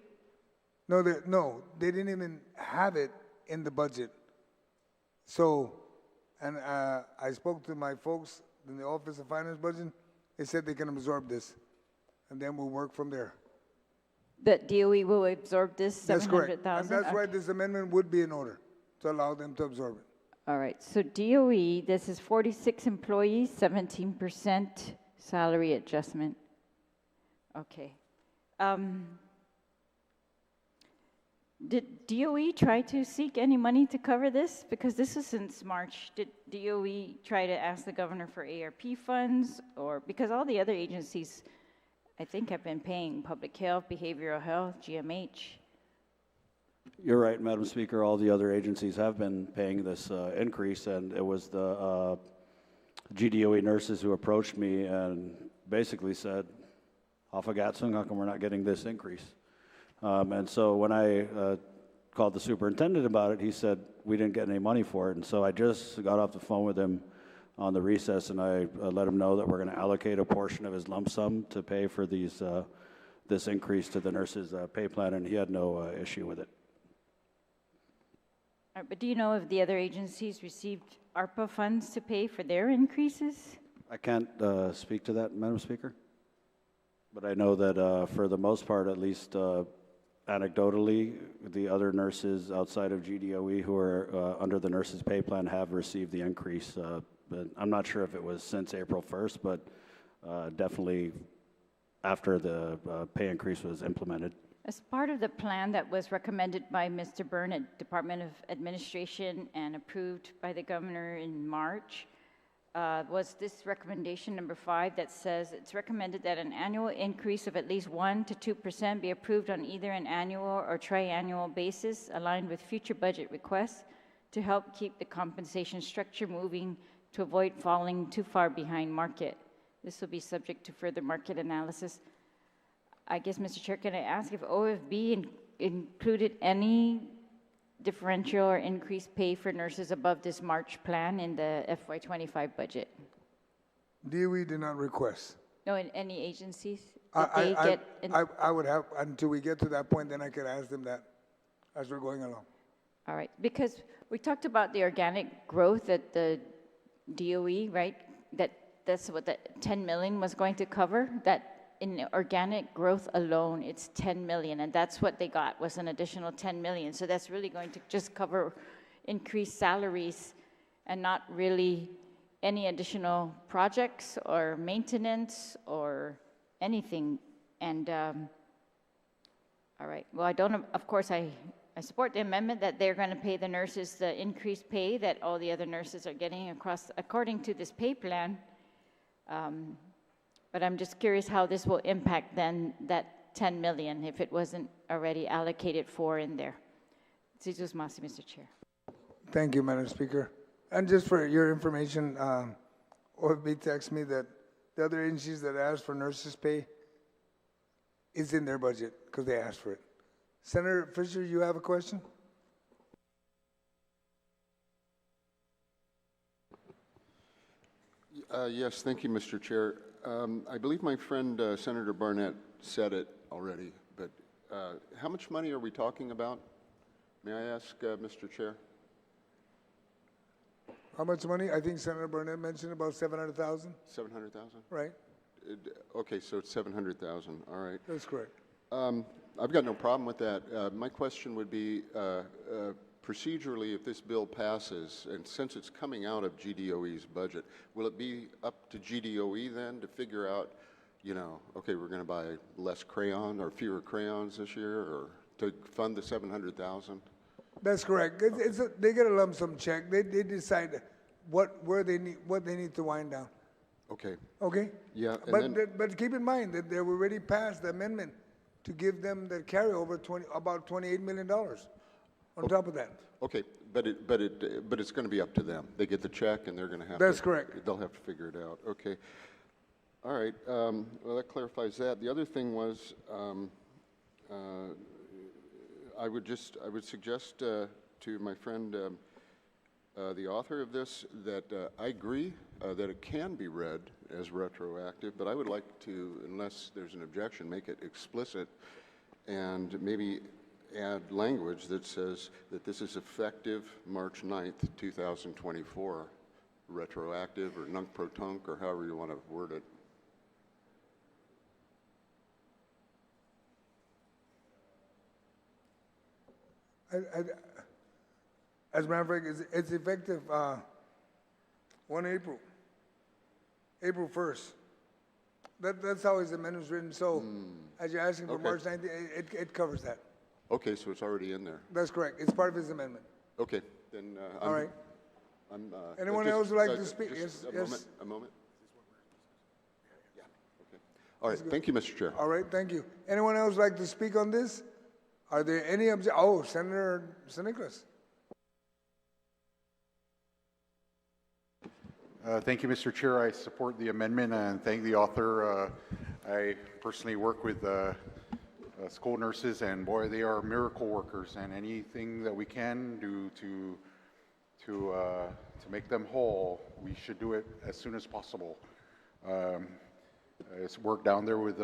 No, they didn't even have it in the budget. So, and I spoke to my folks in the Office of Finance Budget. They said they can absorb this, and then we'll work from there. That DOE will absorb this $700,000? That's correct. And that's why this amendment would be in order, to allow them to absorb it. All right, so DOE, this is 46 employees, 17% salary adjustment. Okay. Did DOE try to seek any money to cover this? Because this is since March. Did DOE try to ask the governor for ARP funds? Or because all the other agencies I think, have been paying public health, behavioral health, GMH. You're right, Madam Speaker. All the other agencies have been paying this increase, and it was the GDOE nurses who approached me and basically said, "Afagatsung, how come we're not getting this increase?" And so when I called the superintendent about it, he said, "We didn't get any money for it." And so I just got off the phone with him on the recess, and I let him know that we're going to allocate a portion of his lump sum to pay for this increase to the nurses' pay plan, and he had no issue with it. All right, but do you know if the other agencies received ARPA funds to pay for their increases? I can't speak to that, Madam Speaker, but I know that for the most part, at least anecdotally, the other nurses outside of GDOE who are under the nurses' pay plan have received the increase. But I'm not sure if it was since April 1st, but definitely after the pay increase was implemented. As part of the plan that was recommended by Mr. Byrne at Department of Administration and approved by the governor in March, was this recommendation number 5 that says it's recommended that an annual increase of at least 1 to 2% be approved on either an annual or triannual basis aligned with future budget requests to help keep the compensation structure moving to avoid falling too far behind market. This will be subject to further market analysis. I guess, Mr. Chair, can I ask if OFB included any differential or increased pay for nurses above this March plan in the FY2025 budget? DOE did not request. No, in any agencies? I would have, until we get to that point, then I could ask them that as we're going along. All right, because we talked about the organic growth at the DOE, right? That's what the 10 million was going to cover. That in organic growth alone, it's 10 million, and that's what they got, was an additional 10 million. So that's really going to just cover increased salaries and not really any additional projects or maintenance or anything. And all right, well, I don't, of course, I support the amendment that they're going to pay the nurses the increased pay that all the other nurses are getting according to this pay plan. But I'm just curious how this will impact then that 10 million if it wasn't already allocated for in there. Mr. Chair. Thank you, Madam Speaker. And just for your information, OFB texted me that the other agencies that asked for nurses' pay is in their budget because they asked for it. Senator Fisher, you have a question? Yes, thank you, Mr. Chair. I believe my friend Senator Barnett said it already, but how much money are we talking about? May I ask, Mr. Chair? How much money? I think Senator Barnett mentioned about 700,000. 700,000? Right. Okay, so it's 700,000. All right. That's correct. I've got no problem with that. My question would be, procedurally, if this bill passes, and since it's coming out of GDOE's budget, will it be up to GDOE then to figure out, you know, okay, we're going to buy less crayon or fewer crayons this year, or to fund the 700,000? That's correct. They get a lump sum check. They decide what they need to wind down. Okay. Okay. Yeah. But keep in mind that they already passed the amendment to give them the carryover about $28 million on top of that. Okay, but it's going to be up to them. They get the check, and they're going to have. That's correct. They'll have to figure it out. Okay. All right. Well, that clarifies that. The other thing was, I would suggest to my friend, the author of this, that I agree that it can be read as retroactive, but I would like to, unless there's an objection, make it explicit and maybe add language that says that this is effective March 9th, 2024, retroactive or nunc-pro-tunc, or however you want to word it. As a matter of fact, it's effective 1 April, April 1st. That's how his amendment is written. So as you're asking for Okay. March 9th, it covers that. Okay, so it's already in there. That's correct. It's part of his amendment. Okay, then All right. I'm, Anyone just- else would like to speak? just Yes. a Yes. moment, a moment. Yeah, okay. All right, thank you, Mr. Chair. All right, thank you. Anyone else like to speak on this? Are there any Senator Nicholas. Thank you, Mr. Chair. I support the amendment and thank the author. I personally work with school nurses, and boy, they are miracle workers. And anything that we can do to make them whole, we should do it as soon as possible. I work down there with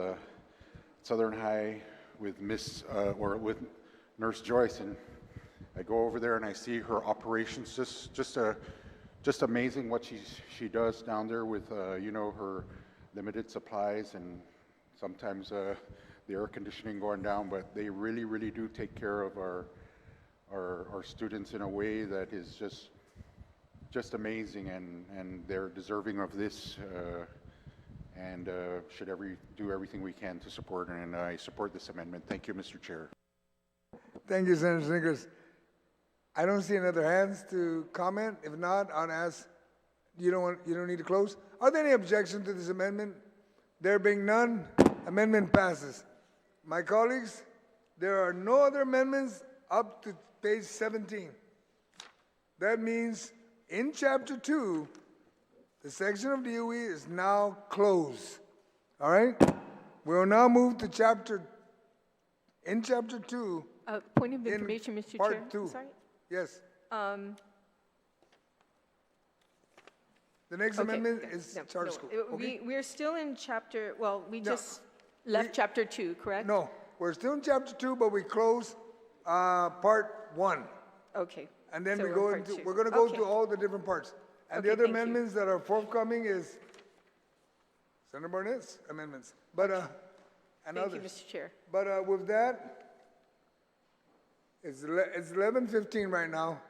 Southern High with with Nurse Joyce, and I go over there and I see her operations. Just amazing what she does down there with you know, her limited supplies and sometimes the air conditioning going down. But they really do take care of our students in a way that is just amazing, and they're deserving of this. And should do everything we can to support it, and I support this amendment. Thank you, Mr. Chair. Thank you, Senator Snickers. I don't see any other hands to comment. If not, I'll ask. You don't need to close. Are there any objections to this amendment? There being none, amendment passes. My colleagues, there are no other amendments up to page 17. That means in Chapter 2, the section of DOE is now closed. All right? We will now move to Chapter 2. Point of information, Mr. Chair. Part 2. Sorry. Yes. Um, The next okay, amendment yeah, is no, charter no, school. We're still in chapter, well, we No, just left chapter 2, correct? No, we're still in Chapter 2, but we close Part 1. Okay. And then so we we're go part into, two. we're going to go Okay. to all the different parts. And Okay, the other thank you. amendments that are forthcoming is Senator Barnett's amendments, but, and Thank you, others. Mr. Chair. But with that, it's 11:15 right now.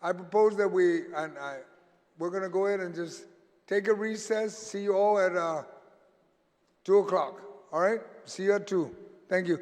I propose that we're going to go ahead and just take a recess. See you all at 2 o'clock. All right? See you at 2. Thank you.